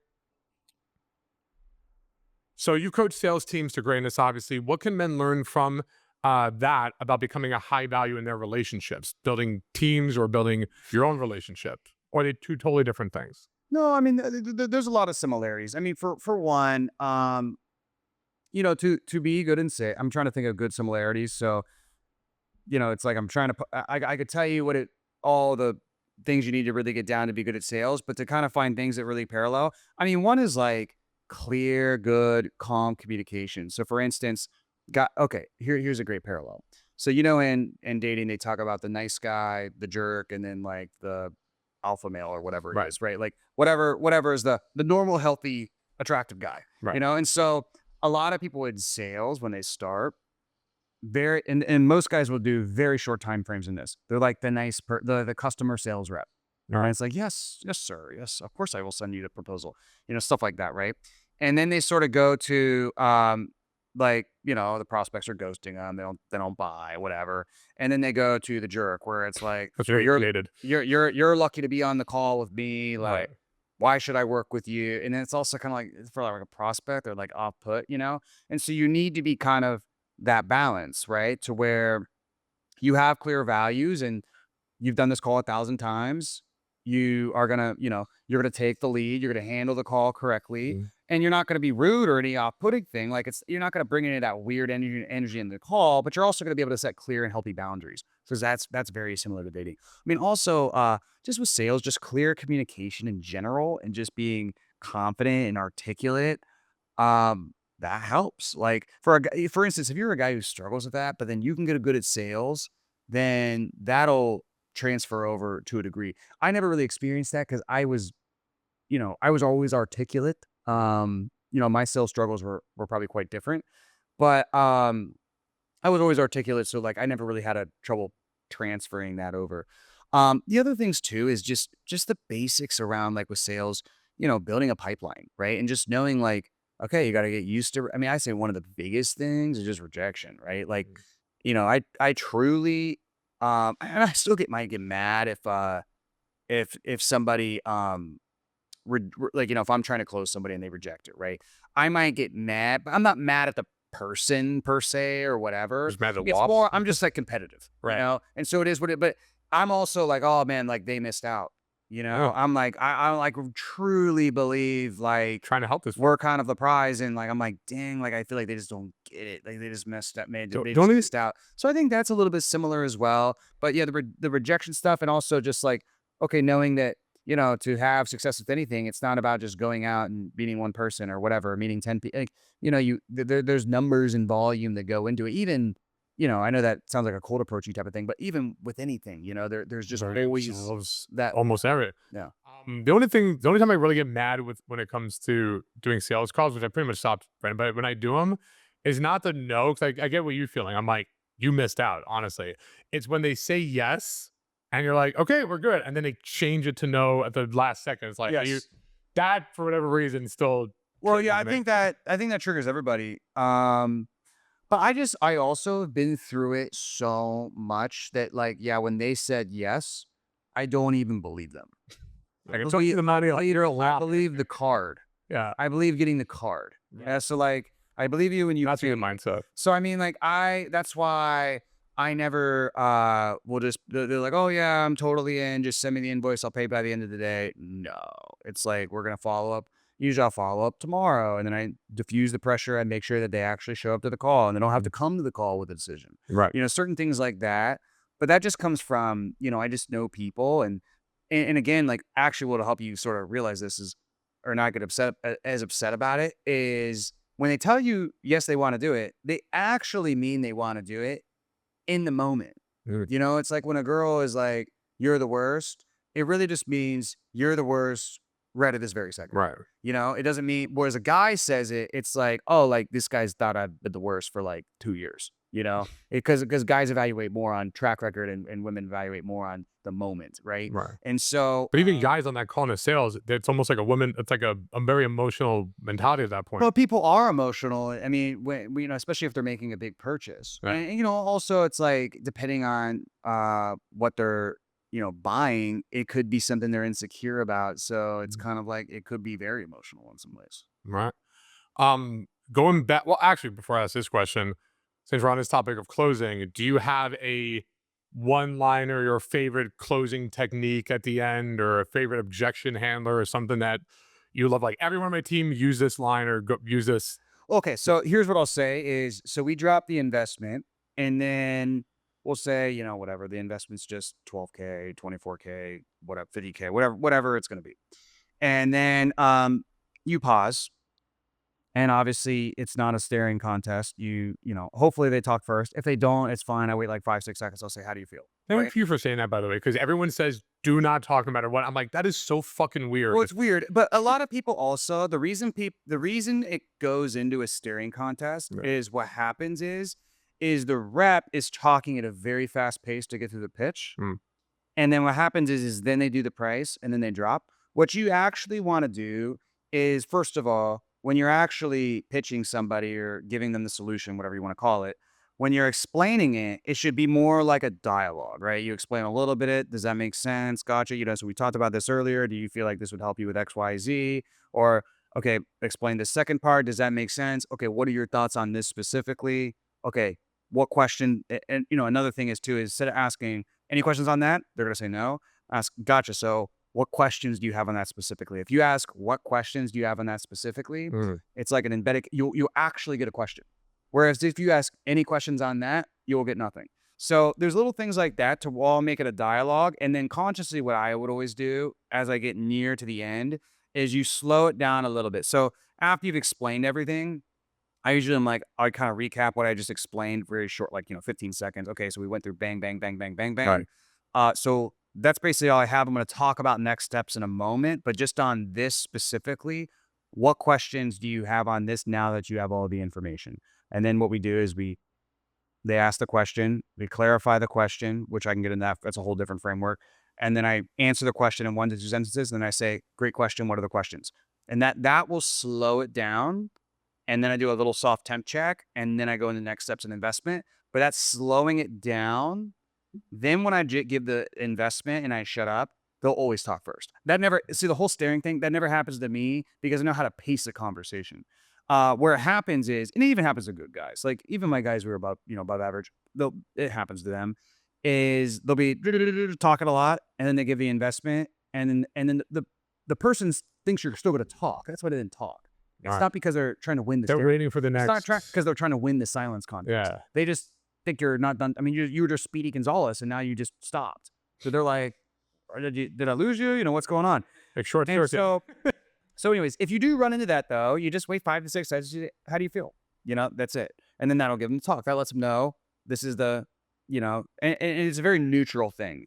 So you coach sales teams to greatness, obviously. What can men learn from that about becoming a high value in their relationships, building teams or building your own relationship? Or are they two totally different things? No, I mean, there's a lot of similarities. I mean, for one, to be good and say, I'm trying to think of good similarities. So, it's like I'm trying to. I could tell you what all the things you need to really get down to be good at sales, but to kind of find things that really parallel. I mean, one is like clear, good, calm communication. So for instance, here's a great parallel. So in dating they talk about the nice guy, the jerk, and then like the alpha male or whatever it Right. is, right? Like whatever is the normal, healthy, attractive guy. Right. And so a lot of people in sales when they start and most guys will do very short time frames in this. They're like the customer sales rep. All And right. it's like, yes, sir. Yes, of course I will send you the proposal. Stuff like that, right? And then they sort of go to the prospects are ghosting them. They don't buy, whatever. And then they go to the jerk where it's like, That's well, very created. you're lucky to be on the call with me. Right. Like, why should I work with you? And then it's also kind of like for like a prospect or like off put. And so you need to be kind of that balance, right? To where you have clear values and you've done this call 1,000 times. You are gonna, you're gonna take the lead. You're gonna handle the call correctly, Mhm. and you're not gonna be rude or any off-putting thing. Like you're not gonna bring any of that weird energy in the call, but you're also gonna be able to set clear and healthy boundaries. So that's very similar to dating. I mean, also, just with sales, just clear communication in general, and just being confident and articulate that helps. Like for a guy, for instance, if you're a guy who struggles with that, but then you can get good at sales, then that'll transfer over to a degree. I never really experienced that because I was always articulate. My sales struggles were probably quite different, but I was always articulate, so like I never really had a trouble transferring that over. The other things too is just the basics around like with sales, building a pipeline, right? And just knowing like, okay, you got to get used to. I mean, I say one of the biggest things is just rejection, right? Like, I truly, and I still might get mad if somebody like if I'm trying to close somebody and they reject it, right? I might get mad, but I'm not mad at the person per se or whatever. Just mad at It's wops. more I'm just like competitive, Right. And so it is what it. But I'm also like, oh man, like they missed out. Yeah. I'm like I like truly believe like Trying to help this. we're kind of the prize, and like I'm like, dang, like I feel like they just don't get it. Like they just messed up, man. Don't, They don't just even, missed out. So I think that's a little bit similar as well. But yeah, the rejection stuff, and also just like okay, knowing that to have success with anything, it's not about just going out and meeting one person or whatever, meeting 10 people. Like, there's numbers and volume that go into it. Even, I know that sounds like a cold approachy type of thing, but even with anything, there's just very always themselves that. almost every. Yeah. The only time I really get mad with when it comes to doing sales calls, which I pretty much stopped, right? But when I do them, is not the no, because I get what you're feeling. I'm like, you missed out, honestly. It's when they say yes, and you're like, okay, we're good, and then they change it to no at the last second. It's like Yes. that for whatever reason still. Well, yeah, triggers me. I think that triggers everybody. But I also have been through it so much that like, yeah, when they said yes, I don't even believe them. Like, it's only the money. Like, you're I allowed. believe the card. Yeah, I believe getting the card. Yeah. So like, I believe you when you. that's a good mindset. So I mean, like that's why I never will just they're like, oh yeah, I'm totally in. Just send me the invoice. I'll pay by the end of the day. No, it's like we're gonna follow up. Usually I'll follow up tomorrow, and then I diffuse the pressure and make sure that they actually show up to the call, and they don't have to come to the call with a decision. Right. Certain things like that. But that just comes from I just know people, and again, like actually, what'll help you sort of realize this is or not get as upset about it is when they tell you yes they want to do it, they actually mean they want to do it in the moment. Mm. It's like when a girl is like, you're the worst, it really just means you're the worst right at this very second. Right. It doesn't mean, whereas a guy says it, it's like, oh, like this guy's thought I've been the worst for like 2 years, because guys evaluate more on track record and women evaluate more on the moment. Right. Right. And so, But even guys on that call in the sales, it's almost like a woman. It's like a very emotional mentality at that point. well, people are emotional. I mean, especially if they're making a big purchase, Right. and also it's like depending on what they're buying, it could be something they're insecure about. So it's kind of like it could be very emotional in some ways. Right. Going back. Well, actually, before I ask this question, since we're on this topic of closing, do you have a one-liner, your favorite closing technique at the end, or a favorite objection handler, or something that you love? Like everyone on my team use this line or use this. Okay, so here's what I'll say is, so we drop the investment, and then we'll say, whatever, the investment's just 12K, 24K, whatever, 50K, whatever it's going to be. And then you pause. And obviously, it's not a staring contest. Hopefully they talk first. If they don't, it's fine. I wait like 5, 6 seconds. I'll say, how do you feel? Thank Right. you for saying that, by the way, because everyone says do not talk no matter what. I'm like, that is so fucking weird. Well, it's weird, but a lot of people also, the reason it goes into a staring contest Yeah. is what happens is the rep is talking at a very fast pace to get through the pitch. Mm. And then what happens is then they do the price and then they drop. What you actually want to do is, first of all, when you're actually pitching somebody or giving them the solution, whatever you want to call it, when you're explaining it, it should be more like a dialogue, right? You explain a little bit it. Does that make sense? Gotcha. So we talked about this earlier. Do you feel like this would help you with X, Y, Z? Or, okay, explain the second part. Does that make sense? Okay, what are your thoughts on this specifically? Okay, what question? And, another thing is too, is instead of asking, any questions on that? They're going to say no. Ask, gotcha. So what questions do you have on that specifically? If you ask, what questions do you have on that specifically? Mm. It's like an embedded, you'll actually get a question. Whereas if you ask any questions on that, you'll get nothing. So there's little things like that to all make it a dialogue. And then consciously, what I would always do as I get near to the end is you slow it down a little bit. So after you've explained everything, I usually am like, I kind of recap what I just explained very short, like, 15 seconds. Okay, so we went through bang, bang, bang, bang, bang, bang. Right. So that's basically all I have. I'm going to talk about next steps in a moment, but just on this specifically, what questions do you have on this now that you have all the information? And then what we do is they ask the question, we clarify the question, which I can get in that. That's a whole different framework. And then I answer the question in 1 to 2 sentences. And then I say, great question. What are the questions? And that will slow it down. And then I do a little soft temp check, and then I go into next steps in investment. But that's slowing it down. Then when I give the investment and I shut up, they'll always talk first. That never, see, the whole staring thing, that never happens to me because I know how to pace the conversation. Where it happens is, and it even happens to good guys, like even my guys who are above average, it happens to them, is they'll be talking a lot, and then they give the investment, and then the person thinks you're still going to talk. That's why they didn't talk. It's Right. not because they're trying to win the They're stare. waiting for the It's next. not because they're trying to win the silence contest. Yeah. They just think you're not done. I mean, you were just Speedy Gonzalez, and now you just stopped. So they're like, did I lose you? What's going on? Like short And circuit. so anyways, if you do run into that though, you just wait 5 to 6 seconds. How do you feel? That's it. And then that'll give them the talk. That lets them know this is and it's a very neutral thing.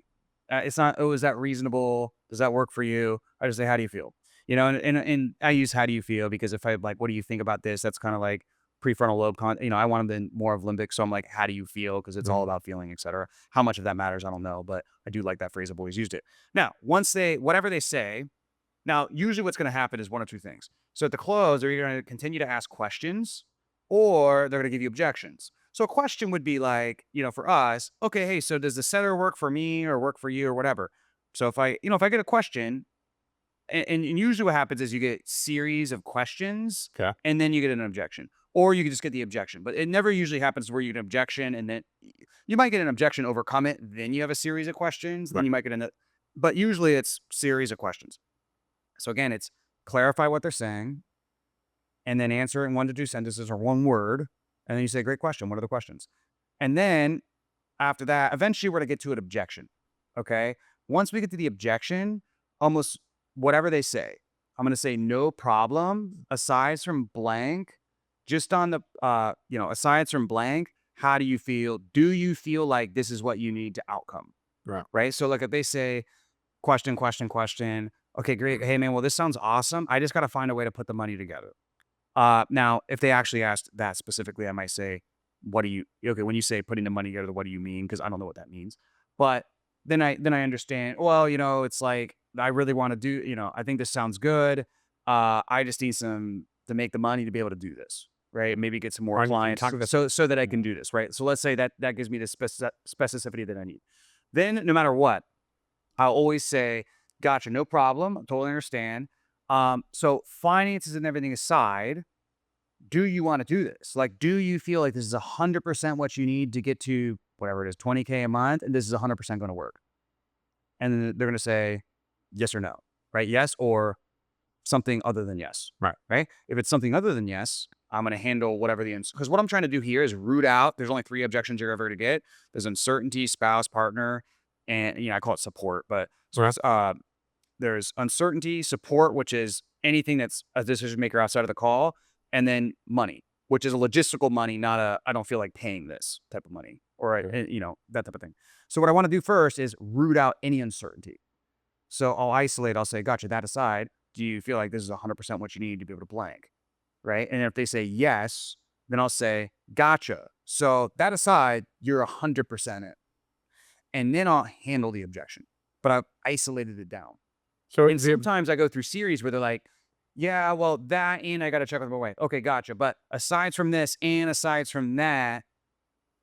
It's not, oh, is that reasonable? Does that work for you? I just say, how do you feel? And I use how do you feel because if I like, what do you think about this? That's kind of like prefrontal lobe I want them to more of limbic. So I'm like, how do you feel? Because it's all about feeling, etc. How much of that matters, I don't know, but I do like that phrase. I've always used it. Now, whatever they say, now, usually what's going to happen is one of two things. So at the close, they're either going to continue to ask questions or they're going to give you objections. So a question would be like, for us, okay, hey, so does the setter work for me or work for you or whatever? So if I get a question, and usually what happens is you get series of questions Okay. and then you get an objection. Or you can just get the objection. But it never usually happens where you get an objection and then you might get an objection, overcome it, then you have a series of questions, then Right. you might get another. But usually it's series of questions. So again, it's clarify what they're saying and then answer in 1 to 2 sentences or one word. And then you say, great question. What are the questions? And then after that, eventually we're going to get to an objection. Okay. Once we get to the objection, almost whatever they say, I'm going to say no problem. Aside from blank, just on the, aside from blank, how do you feel? Do you feel like this is what you need to outcome? Right. Right. So like if they say question, question, question. Okay, great. Hey man, well, this sounds awesome. I just got to find a way to put the money together. Now, if they actually asked that specifically, I might say, when you say putting the money together, what do you mean? Because I don't know what that means. But then I understand, well, it's like, I really want to do, I think this sounds good. I just need to make the money to be able to do this, right? Maybe get some more I need some clients time. so that I can do this, right? So let's say that gives me the specificity that I need. Then no matter what, I'll always say, gotcha, no problem. I totally understand. So finances and everything aside, do you want to do this? Like, do you feel like this is 100% what you need to get to whatever it is, 20K a month, and this is 100% going to work? And then they're going to say yes or no, right? Yes or something other than yes. Right. Right. If it's something other than yes, I'm going to handle whatever because what I'm trying to do here is root out. There's only 3 objections you're ever going to get. There's uncertainty, spouse, partner, and I call it support, but Okay. there's uncertainty, support, which is anything that's a decision maker outside of the call, and then money, which is a logistical money, not a I don't feel like paying this type of money, or Okay. that type of thing. So what I want to do first is root out any uncertainty. So I'll isolate. I'll say, gotcha. That aside, do you feel like this is 100% what you need to be able to blank? Right. And if they say yes, then I'll say, gotcha. So that aside, you're 100% it. And then I'll handle the objection. But I've isolated it down. So And sometimes I go through series where they're like, yeah, well, that and I got to check with my wife. Okay, gotcha. But aside from this and aside from that,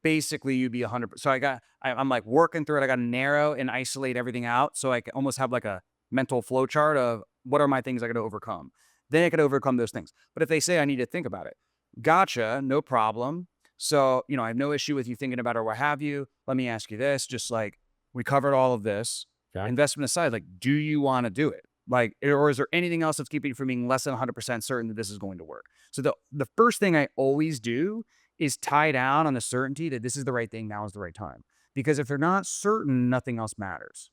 basically you'd be 100%. So I'm like working through it. I got to narrow and isolate everything out. So I can almost have like a mental flow chart of what are my things I got to overcome. Then I could overcome those things. But if they say I need to think about it, gotcha, no problem. So, I have no issue with you thinking about it or what have you. Let me ask you this, just like we covered all of this. Okay. Investment aside, like, do you want to do it? Like, or is there anything else that's keeping you from being less than 100% certain that this is going to work? So the first thing I always do is tie down on the certainty that this is the right thing, now is the right time. Because if they're not certain, nothing else matters.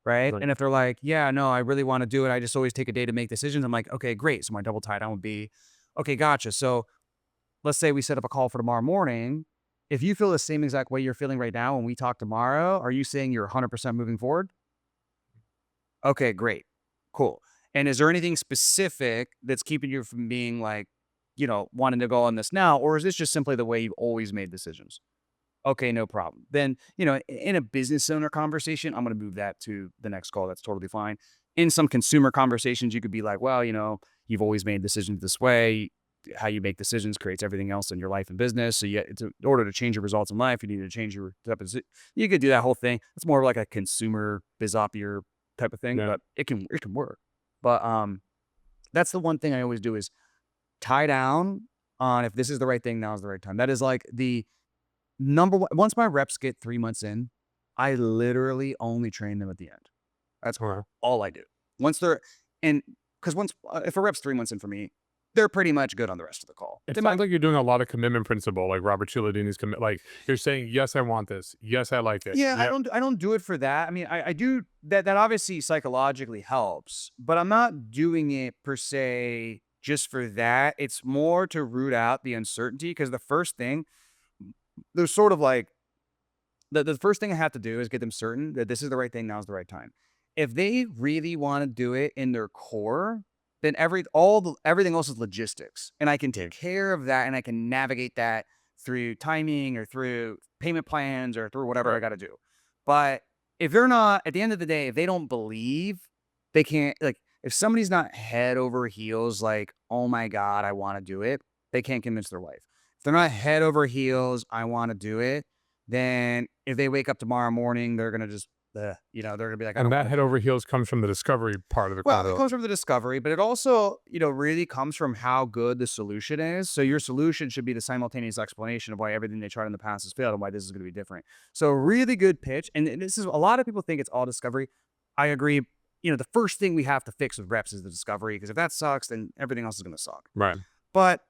Right. Right. And if they're like, yeah, no, I really want to do it. I just always take a day to make decisions. I'm like, okay, great. So my double tie down would be, okay, gotcha. So let's say we set up a call for tomorrow morning. If you feel the same exact way you're feeling right now when we talk tomorrow, are you saying you're 100% moving forward? Okay, great. Cool. And is there anything specific that's keeping you from being like, wanting to go on this now? Or is this just simply the way you've always made decisions? Okay, no problem. Then, in a business owner conversation, I'm going to move that to the next call. That's totally fine. In some consumer conversations, you could be like, well, you've always made decisions this way. How you make decisions creates everything else in your life and business. So in order to change your results in life, you need to change your type of, you could do that whole thing. It's more like a consumer bizopier type of thing, Yeah. but it can work. But that's the one thing I always do is tie down on if this is the right thing, now is the right time. That is like the number one. Once my reps get 3 months in, I literally only train them at the end. That's Okay. all I do. Once they're and because once if a rep's 3 months in for me, they're pretty much good on the rest of the call. It They might, sounds like you're doing a lot of commitment principle, like Robert Cialdini's commit. Like you're saying, yes, I want this. Yes, I like it. yeah, Yep. I don't do it for that. I mean, I do that. That obviously psychologically helps, but I'm not doing it per se just for that. It's more to root out the uncertainty because the first thing there's sort of like the first thing I have to do is get them certain that this is the right thing, now is the right time. If they really want to do it in their core, then everything else is logistics, and I can take care of that, and I can navigate that through timing or through payment plans or through whatever I Right. got to do. But if they're not, at the end of the day, if they don't believe, they can't like. If somebody's not head over heels, like, oh my God, I want to do it, they can't convince their wife. If they're not head over heels, I want to do it, then if they wake up tomorrow morning, they're gonna just, they're gonna be like, I And don't that want to head do over it. heels comes from the discovery part of the Well, it convo. comes from the discovery, but it also, really comes from how good the solution is. So your solution should be the simultaneous explanation of why everything they tried in the past has failed and why this is going to be different. So a really good pitch, and this is a lot of people think it's all discovery. I agree. The first thing we have to fix with reps is the discovery because if that sucks, then everything else is going to suck. Right. But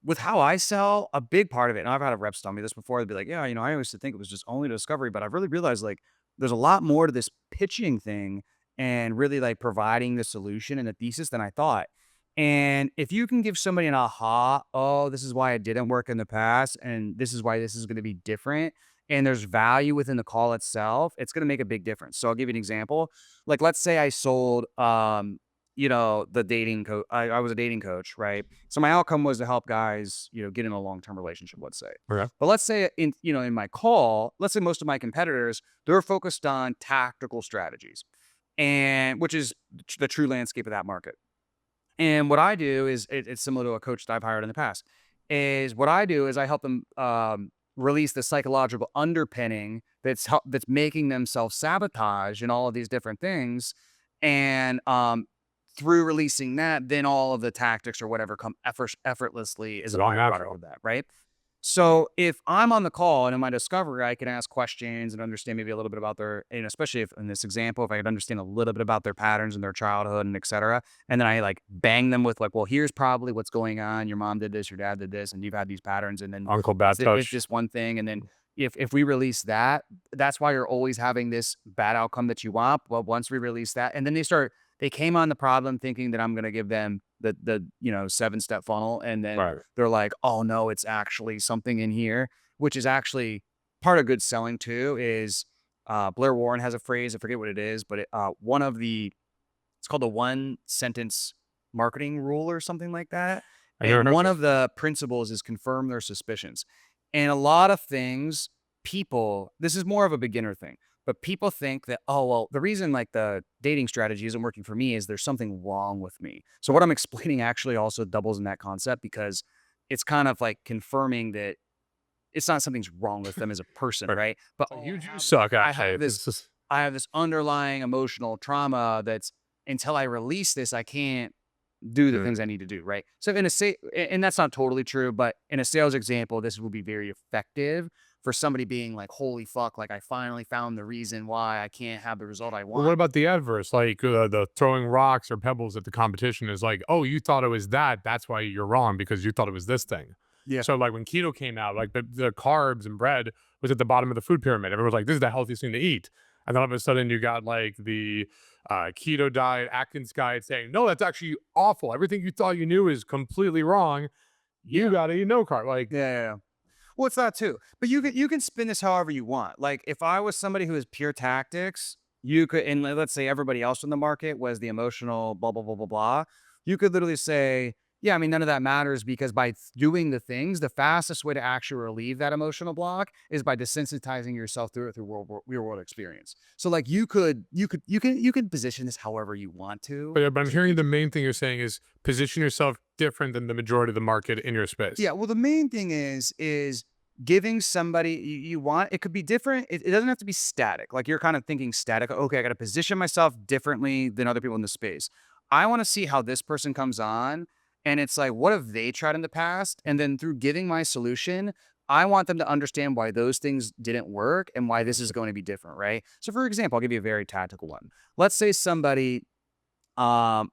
with how I sell, a big part of it, and I've had a reps tell me this before, they'd be like, yeah, I always used to think it was just only discovery, but I've really realized like there's a lot more to this pitching thing and really like providing the solution and the thesis than I thought. And if you can give somebody an aha, oh, this is why it didn't work in the past, and this is why this is going to be different, and there's value within the call itself, it's going to make a big difference. So I'll give you an example. Like, let's say I sold the dating coach. I was a dating coach, right? So my outcome was to help guys, get in a long-term relationship, let's say. Okay. But let's say in my call, let's say most of my competitors, they're focused on tactical strategies and which is the true landscape of that market. And what I do is it's similar to a coach that I've hired in the past. Is what I do is I help them release the psychological underpinning that's making them self-sabotage and all of these different things. And through releasing that, then all of the tactics or whatever come effortlessly as a It's all byproduct natural. of that, right? So if I'm on the call and in my discovery, I can ask questions and understand maybe a little bit about their, and especially if in this example, if I could understand a little bit about their patterns and their childhood and et cetera. And then I like bang them with like, well, here's probably what's going on. Your mom did this, your dad did this, and you've had these patterns. And then Uncle Bad it's Touch. this one thing. And then if we release that, that's why you're always having this bad outcome that you want. Well, once we release that, and then they came on the problem thinking that I'm going to give them the 7-step funnel, and then Right. they're like, oh no, it's actually something in here, which is actually part of good selling too. Is Blair Warren has a phrase, I forget what it is, but it's called the one sentence marketing rule or something like that. I never And heard one that. of the principles is confirm their suspicions. And a lot of things, this is more of a beginner thing, but people think that, oh, well, the reason like the dating strategy isn't working for me is there's something wrong with me. So what I'm explaining actually also doubles in that concept, because it's kind of like confirming that it's not something's wrong with them as a person, Right. right? But Like, oh, you do suck, I actually. have this This is I have this underlying emotional trauma that's, until I release this, I can't do the mm. things I need to do, right? So and that's not totally true, but in a sales example, this will be very effective for somebody being like, holy fuck, like I finally found the reason why I can't have the result I Well, what want. about the adverse? Like, the throwing rocks or pebbles at the competition is like, "Oh, you thought it was that. That's why you're wrong because you thought it was this thing." Yeah. So, like, when keto came out, like, the carbs and bread was at the bottom of the food pyramid. Everyone was like, "This is the healthiest thing to eat." And then all of a sudden you got, like, the, keto diet, Atkins guy saying, "No, that's actually awful. Everything you thought you knew is completely wrong. You Yeah. gotta eat no carb." Like, Yeah. Well, it's that too. But you can spin this however you want. Like if I was somebody who is pure tactics, you could, and let's say everybody else in the market was the emotional blah blah blah blah blah. You could literally say, yeah, I mean, none of that matters, because by doing the things, the fastest way to actually relieve that emotional block is by desensitizing yourself through it through real world experience. So like you can position this however you want to. but I'm hearing the main thing you're saying is position yourself different than the majority of the market in your space. Yeah, well, the main thing is giving somebody you want, it could be different. It doesn't have to be static. Like you're kind of thinking static. Okay, I got to position myself differently than other people in the space. I want to see how this person comes on, and it's like, what have they tried in the past? And then through giving my solution, I want them to understand why those things didn't work and why this is going to be different, right? So, for example, I'll give you a very tactical one. Let's say somebody um,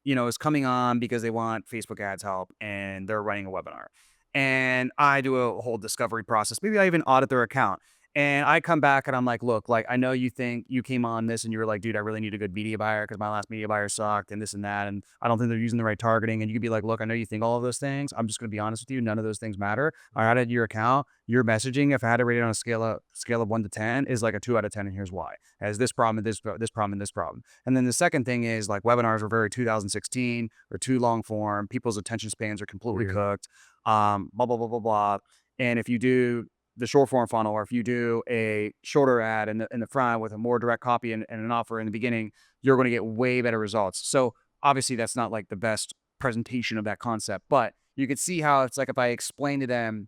is coming on because they want Facebook ads help and they're running a webinar. And I do a whole discovery process. Maybe I even audit their account. And I come back and I'm like, look, like I know you think you came on this and you were like, dude, I really need a good media buyer because my last media buyer sucked and this and that. And I don't think they're using the right targeting. And you could be like, look, I know you think all of those things. I'm just gonna be honest with you. None of those things matter. I audit your account. Your messaging, if I had to rate it on a scale of 1 to 10, is like a 2 out of 10. And here's why. It has this problem, and this problem, and this problem. And then the second thing is like webinars were very 2016 or too long form. People's attention spans are completely Weird. cooked. Blah, blah, blah, blah, blah. And if you do the short form funnel, or if you do a shorter ad in the front with a more direct copy and an offer in the beginning, you're going to get way better results. So obviously that's not like the best presentation of that concept, but you can see how it's like if I explain to them,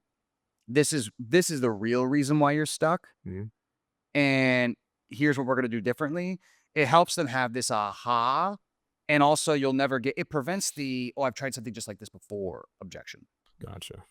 this is the real reason why you're stuck, Mhm. and here's what we're going to do differently. It helps them have this aha. And also you'll never get, it prevents the, oh, I've tried something just like this before objection. Gotcha.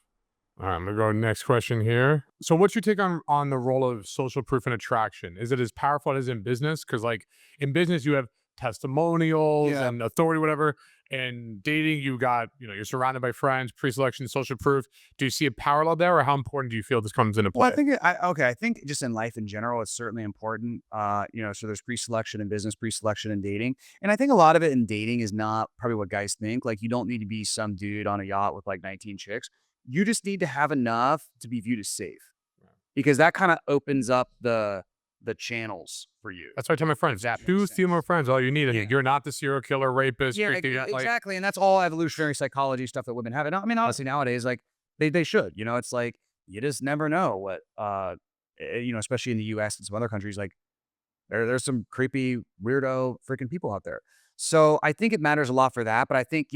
All right, I'm gonna go next question here. So, what's your take on the role of social proof and attraction? Is it as powerful as in business? Because, like, in business, you have testimonials Yeah. and authority, whatever. And dating, you got, you're surrounded by friends, pre-selection, social proof. Do you see a parallel there, or how important do you feel this comes into Well, I play? think I think just in life in general, it's certainly important. So there's pre-selection in business, pre-selection in dating, and I think a lot of it in dating is not probably what guys think. Like, you don't need to be some dude on a yacht with like 19 chicks. You just need to have enough to be viewed as safe, because that kind of opens up the channels for you. That's what I tell my If friends. that makes Two sense. female friends, all you need. Yeah. You're not the serial killer, rapist, Yeah, like, exactly. And that's all evolutionary psychology stuff that women have. And I mean, honestly, nowadays, like they should. It's like you just never know what especially in the US and some other countries, like there's some creepy, weirdo freaking people out there. So I think it matters a lot for that. But I think,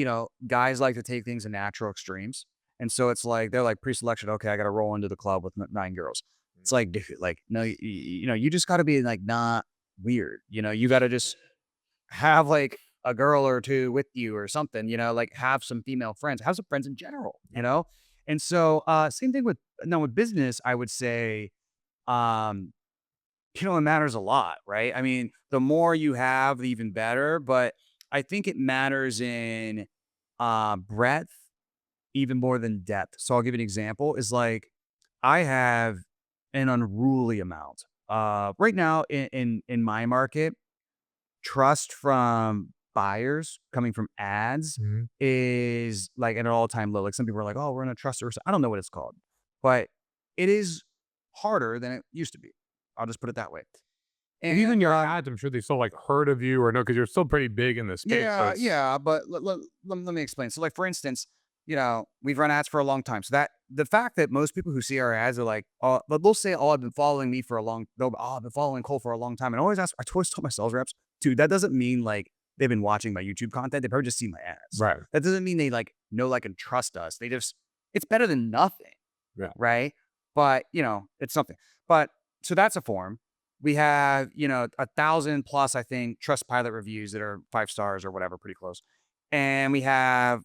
guys like to take things in natural extremes. And so it's like they're like pre-selection, okay, I gotta roll into the club with 9 girls. It's like, dude, like, no, you just gotta be like not weird. You gotta just have like a girl or two with you or something, like have some female friends, have some friends in general. And so, same thing with business, I would say, um, it matters a lot, right? I mean, the more you have, the even better. But I think it matters in breadth even more than depth. So I'll give you an example. Is like I have an unruly amount right now in my market. Trust from buyers coming from ads Mhm. is like at an all-time low. Like some people are like, "Oh, we're in a trust," or I don't know what it's called, but it is harder than it used to be. I'll just put it that way. And even And your ads, I'm sure they still like heard of you or no, because you're still pretty big in this space. So yeah, it's yeah, but let me explain. So, like for instance, we've run ads for a long time. So that the fact that most people who see our ads are like, but they'll say, "Oh, I've been following me for a long." I've been following Cole for a long time." And I always ask, I always tell my sales reps, dude, that doesn't mean like they've been watching my YouTube content. They probably just see my ads. right. That doesn't mean they like know, like, and trust us. They just, it's better than nothing, Yeah. right? But it's something. But so that's a form. We have 1,000 plus, I think, Trustpilot reviews that are 5 stars or whatever, pretty close. And we have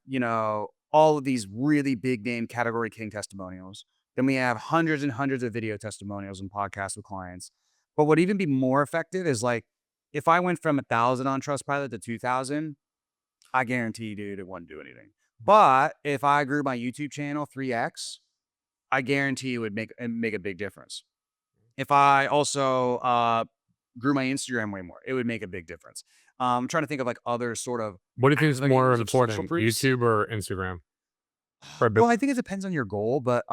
all of these really big name category king testimonials. Then we have hundreds and hundreds of video testimonials and podcasts with clients. But what even be more effective is like if I went from 1,000 on Trustpilot to 2,000, I guarantee, dude, it wouldn't do anything. But if I grew my YouTube channel 3x, I guarantee it would make a big difference. If I also grew my Instagram way more, it would make a big difference. I'm trying to think of like other sort of What do you think is more avenues of social important, proofs. YouTube or Instagram? For a bit. Well, I think it depends on your goal, but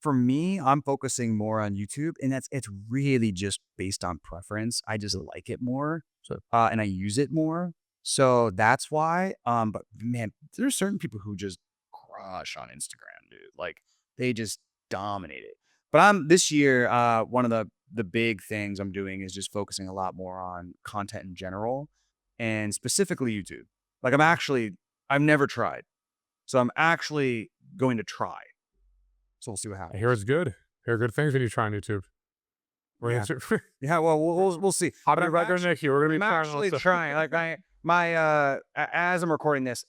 for me, I'm focusing more on YouTube, and it's really just based on preference. I just like it more, So and I use it more. So that's why. But man, there's certain people who just crush on Instagram, dude. Like they just dominate it. But I'm this year, one of the big things I'm doing is just focusing a lot more on content in general, and specifically YouTube. Like I've never tried, so I'm actually going to try. So we'll see what I hear happens. it's good. I hear good things when you try on YouTube. Or Yeah. Insta- Yeah, well, we'll see. I'll But be right there next year. We're gonna be I'm trying all actually stuff. trying. Like as I'm recording this,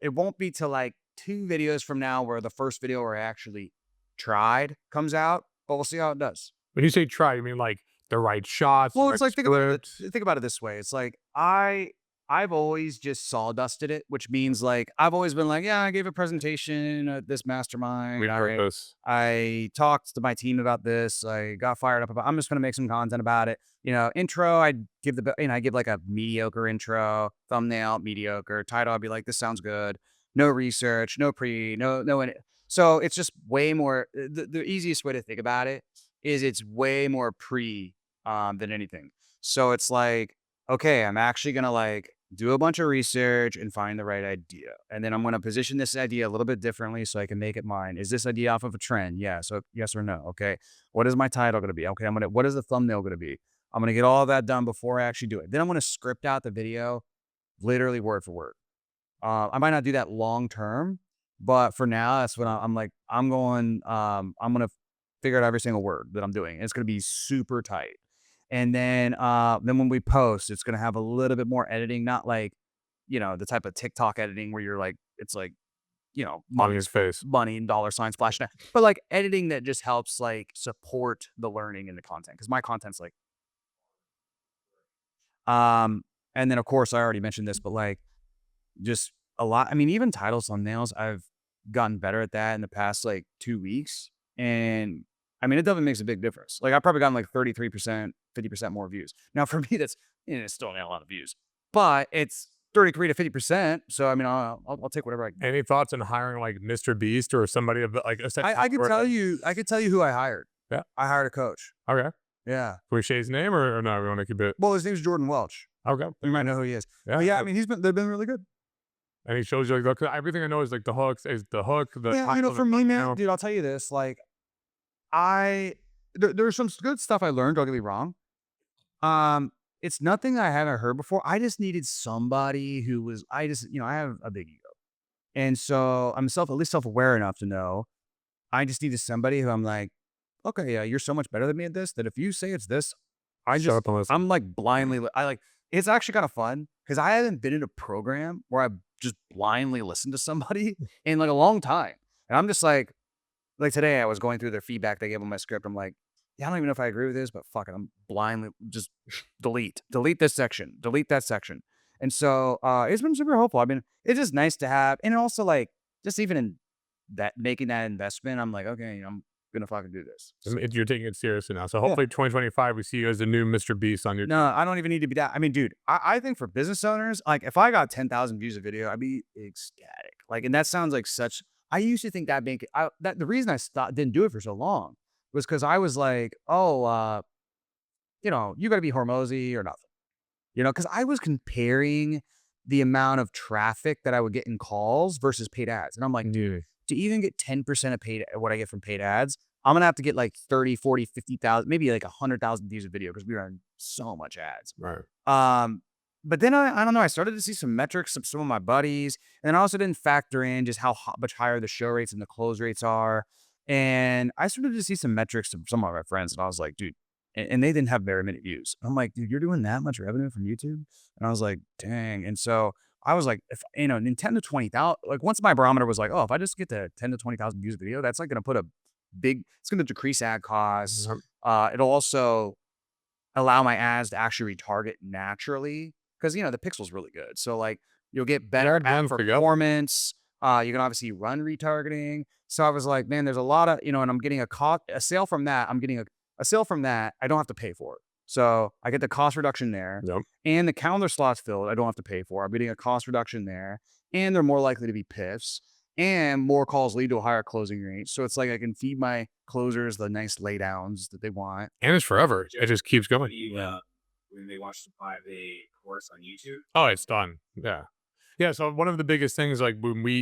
it won't be till like 2 videos from now where the first video where I actually tried comes out, but we'll see how it does. When you say try, you mean like the right shots, the Well, right it's like script? think about it this way. It's like I've always just sawdusted it, which means like I've always been like, yeah, I gave a presentation at this mastermind. We heard this. I talked to my team about this. I got fired up about. I'm just gonna make some content about it. Intro. I'd give I give like a mediocre intro, thumbnail mediocre, title. I'd be like, this sounds good. No research, no pre, no. So it's just way more. The easiest way to think about it is it's way more pre than anything. So it's like, okay, I'm actually gonna like do a bunch of research and find the right idea. And then I'm gonna position this idea a little bit differently so I can make it mine. Is this idea off of a trend? Yeah. So yes or no. Okay. What is my title gonna be? Okay, what is the thumbnail gonna be? I'm gonna get all of that done before I actually do it. Then I'm gonna script out the video literally word for word. I might not do that long term, but for now, that's what I'm like. I'm gonna figure out every single word that I'm doing. It's gonna be super tight. And then when we post, it's gonna have a little bit more editing, not like the type of TikTok editing where you're like, it's like On his face. money and dollar signs flashing, but like editing that just helps like support the learning and the content because my content's like and then of course I already mentioned this, but like just a lot. I mean, even titles thumbnails, I've gotten better at that in the past like 2 weeks. And I mean, it definitely makes a big difference. Like I've probably gotten like 33%, 50% more views. Now for me, that's it's still not a lot of views, but it's 33 to 50%. So I mean, I'll take whatever I can. Any thoughts on hiring like Mr. Beast or somebody of like a set I could tell you, who I hired. Yeah. I hired a coach. Okay. Yeah. Can we say his name or no? We want to keep it. Well, his name's Jordan Welch. Okay. You might know who he is. Yeah. But yeah, I mean, they've been really good. And he shows you like everything I know is like the hooks, is the hook, the Yeah, title, for me, man, dude, I'll tell you this. Like, there's some good stuff I learned. Don't get me wrong. It's nothing I haven't heard before. I just needed somebody who was. I have a big ego, and so I'm at least self aware enough to know. I just needed somebody who I'm like, okay, yeah, you're so much better than me at this that if you say it's this, Shut up and listen. I'm like blindly. I like. It's actually kind of fun because I haven't been in a program where I just blindly listened to somebody in like a long time. And I'm just like today I was going through their feedback they gave on my script. I'm like, yeah, I don't even know if I agree with this, but fuck it. I'm blindly just delete this section, delete that section. And so it's been super helpful. I mean, it's just nice to have, and also like just even in that making that investment, I'm like, okay, I'm gonna fucking do this. I mean, you're taking it seriously now. So Yeah. hopefully 2025, we see you as the new Mr. Beast on No, YouTube. I don't even need to be that. I mean, dude, I think for business owners, like if I got 10,000 views a video, I'd be ecstatic. Like, and that sounds like such. I used to think that that the reason I stopped didn't do it for so long was because I was like, oh, you got to be Hormozy or nothing. Because I was comparing the amount of traffic that I would get in calls versus paid ads. And I'm like, dude, to even get 10% of paid what I get from paid ads, I'm gonna have to get like 30, 40, 50,000, maybe like 100,000 views a video because we run so much ads. Right. But then I don't know, I started to see some metrics of some of my buddies, and then I also didn't factor in just how much higher the show rates and the close rates are. And I started to see some metrics of some of my friends, and I was like, dude, and they didn't have very many views. I'm like, dude, you're doing that much revenue from YouTube? And I was like, dang. And so I was like, if in 10 to 20,000, like once my barometer was like, oh, if I just get to 10 to 20,000 views a video, that's like gonna put it's gonna decrease ad costs. Yep. It'll also allow my ads to actually retarget naturally because the pixel's really good. So like you'll get better ad advanced to go. performance. You can obviously run retargeting. So I was like, man, there's a lot of and I'm getting a sale from that. I'm getting a sale from that. I don't have to pay for it. So I get the cost reduction there, Yep. and the calendar slots filled. I don't have to pay for. I'm getting a cost reduction there, and they're more likely to be PIFs, and more calls lead to a higher closing rate. So it's like I can feed my closers the nice laydowns that they want. And it's forever. It just keeps going. When they watch the 5-day course on YouTube. Oh, it's done. Yeah. Yeah. So one of the biggest things, like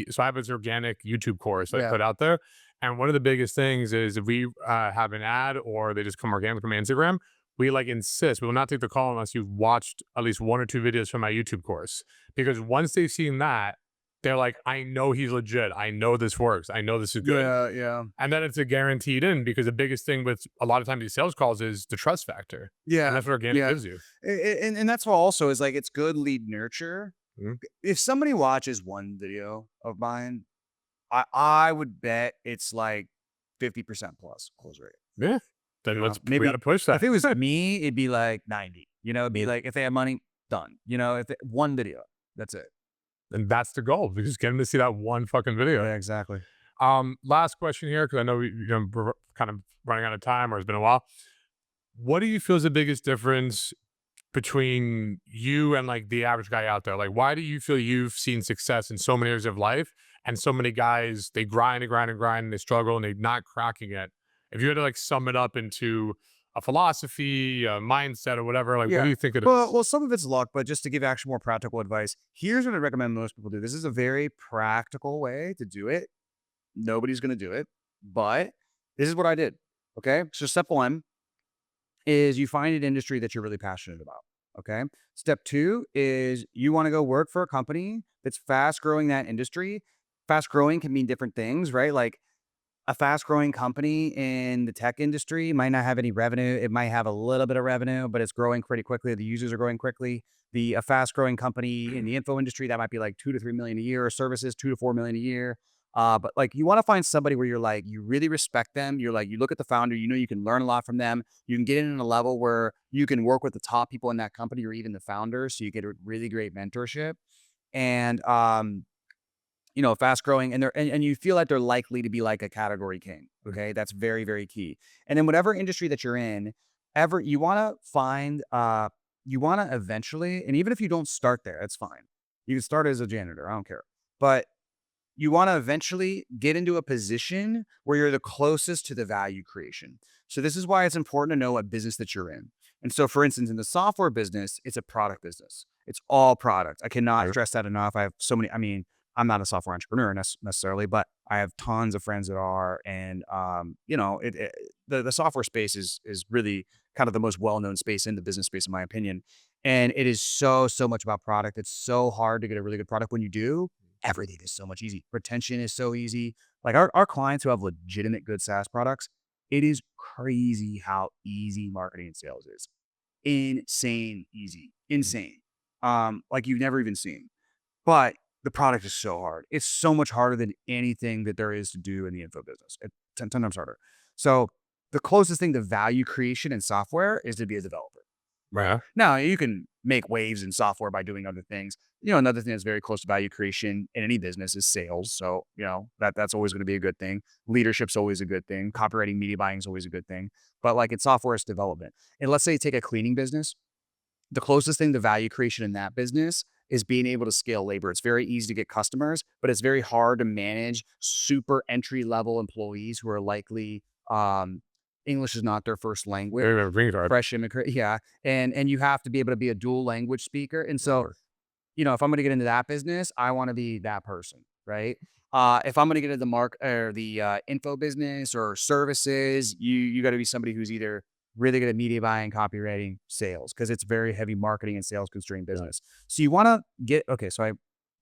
so I have this organic YouTube course I Yeah. put out there. And one of the biggest things is if we have an ad or they just come organic from Instagram, we like insist we will not take the call unless you've watched at least 1 or 2 videos from my YouTube course. Because once they've seen that, they're like, I know he's legit. I know this works. I know this is good. Yeah. And then it's a guaranteed in because the biggest thing with a lot of times these sales calls is the trust factor. Yeah. And that's what organic Yeah. gives you. And that's what also is like, it's good lead nurture. Mhm. If somebody watches one video of mine, I would bet it's like 50% plus close rate. Yeah. Then You know, we gotta push that. If it was me, it'd be like 90. It'd be like if they have money, done. One video, that's it. And that's the goal, because get them to see that one fucking video. Yeah, exactly. Last question here, because I know we're kind of running out of time, or it's been a while. What do you feel is the biggest difference between you and like the average guy out there? Like, why do you feel you've seen success in so many areas of life, and so many guys, they grind and grind and grind and they struggle and they're not cracking it? If you had to like sum it up into a philosophy, a mindset, or whatever, like what do you think it is? Well, some of it's luck, but just to give actually more practical advice, here's what I recommend most people do. This is a very practical way to do it. Nobody's going to do it, but this is what I did. Okay. So step 1 is you find an industry that you're really passionate about. Okay. Step 2 is you want to go work for a company that's fast growing that industry. Fast growing can mean different things, right? Like a fast growing company in the tech industry might not have any revenue. It might have a little bit of revenue, but it's growing pretty quickly. The users are growing quickly. A fast growing company in the info industry, that might be like 2 to 3 million a year, or services 2 to 4 million a year. But like you want to find somebody where you're like, you really respect them. You're like, you look at the founder, you can learn a lot from them. You can get in a level where you can work with the top people in that company or even the founders. So you get a really great mentorship. And fast growing, and you feel like they're likely to be like a category king. Okay. That's very, very key. And then whatever industry that you're in, you want to find, you want to eventually, and even if you don't start there, that's fine. You can start as a janitor. I don't care. But you want to eventually get into a position where you're the closest to the value creation. So this is why it's important to know what business that you're in. And so, for instance, in the software business, it's a product business. It's all product. I cannot stress that enough. I have so many, I'm not a software entrepreneur necessarily, but I have tons of friends that are, and the software space is really kind of the most well-known space in the business space, in my opinion. And it is so much about product. It's so hard to get a really good product. When you do, everything is so much easy. Retention is so easy. Like our clients who have legitimate good SaaS products, it is crazy how easy marketing and sales is. Insane easy, insane. Like you've never even seen. But the product is so hard. It's so much harder than anything that there is to do in the info business. It's 10 times harder. So the closest thing to value creation in software is to be a developer. Yeah. Now, you can make waves in software by doing other things. Another thing that's very close to value creation in any business is sales. So, that's always going to be a good thing. Leadership's always a good thing. Copywriting, media buying is always a good thing. But like in software, it's development. And let's say you take a cleaning business. The closest thing to value creation in that business is being able to scale labor. It's very easy to get customers, but it's very hard to manage super entry level employees who are likely English is not their first language. Green card. Fresh immigrant, yeah, and you have to be able to be a dual language speaker. And so, if I'm going to get into that business, I want to be that person, right? If I'm going to get into the info business or services, you got to be somebody who's either really good at media buying, copywriting, sales, because it's very heavy marketing and sales constrained business. So you want to so I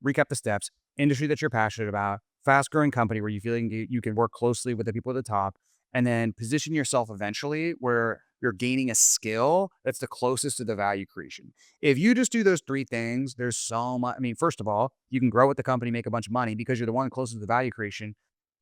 recap the steps: industry that you're passionate about, fast growing company where you feel like you can work closely with the people at the top, and then position yourself eventually where you're gaining a skill that's the closest to the value creation. If you just do those three things, there's so much. I mean, first of all, you can grow with the company, make a bunch of money because you're the one closest to the value creation.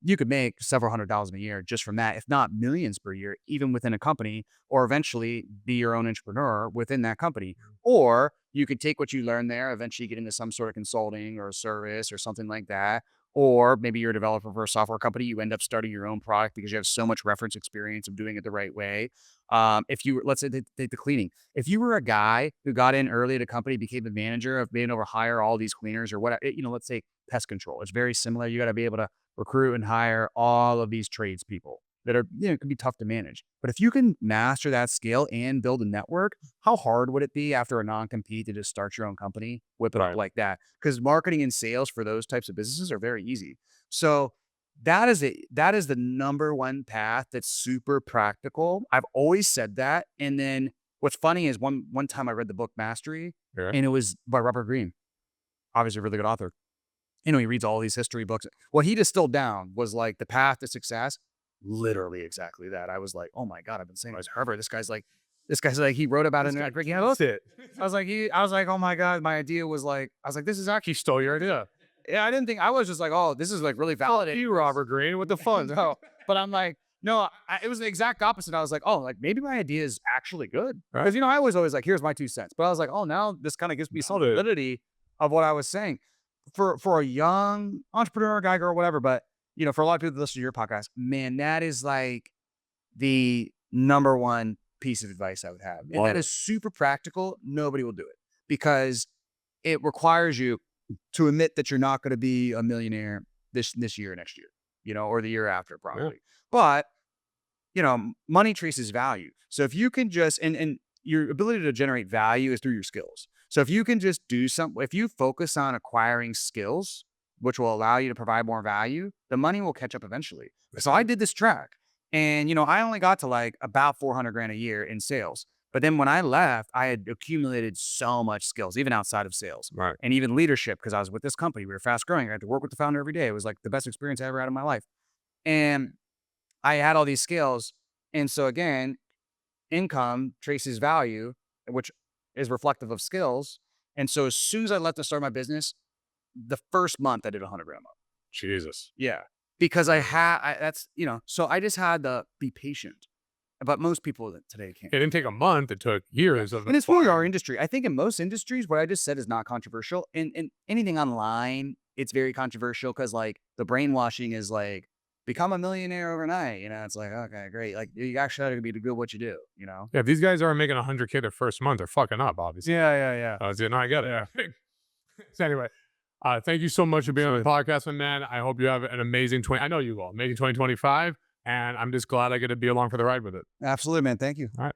You could make several $100s a year just from that, if not millions per year, even within a company, or eventually be your own entrepreneur within that company. Or you could take what you learn there, eventually get into some sort of consulting or a service or something like that. Or maybe you're a developer for a software company. You end up starting your own product because you have so much reference experience of doing it the right way. Let's say take the cleaning. If you were a guy who got in early at a company, became the manager of being able to hire all these cleaners or whatever, let's say pest control. It's very similar. You got to be able to recruit and hire all of these tradespeople that are, it can be tough to manage. But if you can master that skill and build a network, how hard would it be after a non-compete to just start your own company, whip it up like that? Because marketing and sales for those types of businesses are very easy. So that is the number one path that's super practical. I've always said that. And then what's funny is one time I read the book Mastery, and it was by Robert Greene, obviously a really good author. He reads all these history books. What he distilled down was like the path to success, literally exactly that. I was like, oh my God, I've been saying this forever. This guy's like, he wrote about it. I was like, oh my God, my idea was like, this is actually He stole your idea. yeah, I didn't think, I was just like, oh, this is like really validating. You, Robert Greene, with the fun. No, but I'm like, no, it was the exact opposite. I was like, oh, like maybe my idea is actually good. Because, I was always like, here's my 2 cents. But I was like, oh, now this kind of gives me some validity of what I was saying. For a young entrepreneur, guy, girl, whatever. But, for a lot of people that listen to your podcast, man, that is like the number one piece of advice I would have. And that is super practical. Nobody will do it because it requires you to admit that you're not going to be a millionaire this year, next year, or the year after probably. But, money traces value. So if you can just, and your ability to generate value is through your skills. So if you can just do something, if you focus on acquiring skills, which will allow you to provide more value, the money will catch up eventually. So I did this track and, I only got to like about 400 grand a year in sales. But then when I left, I had accumulated so much skills, even outside of sales and even leadership, because I was with this company. We were fast growing. I had to work with the founder every day. It was like the best experience I ever had in my life. And I had all these skills. And so again, income traces value, which is reflective of skills. And so as soon as I left to start my business, the first month I did 100 grand a month. Jesus. Yeah. Because so I just had to be patient. But most people today can't. It didn't take a month. It took years. And it's for our industry. I think in most industries, what I just said is not controversial. In anything online, it's very controversial because like the brainwashing is like, become a millionaire overnight. It's like, okay, great. Like you actually have to be good at what you do, Yeah, these guys aren't making 100K their first month. They're fucking up, obviously. Yeah. No, I get it. Yeah. So anyway, thank you so much for being on the podcast, my man. I hope you have an amazing I know you will. Amazing 2025. And I'm just glad I get to be along for the ride with it. Absolutely, man. Thank you. All right.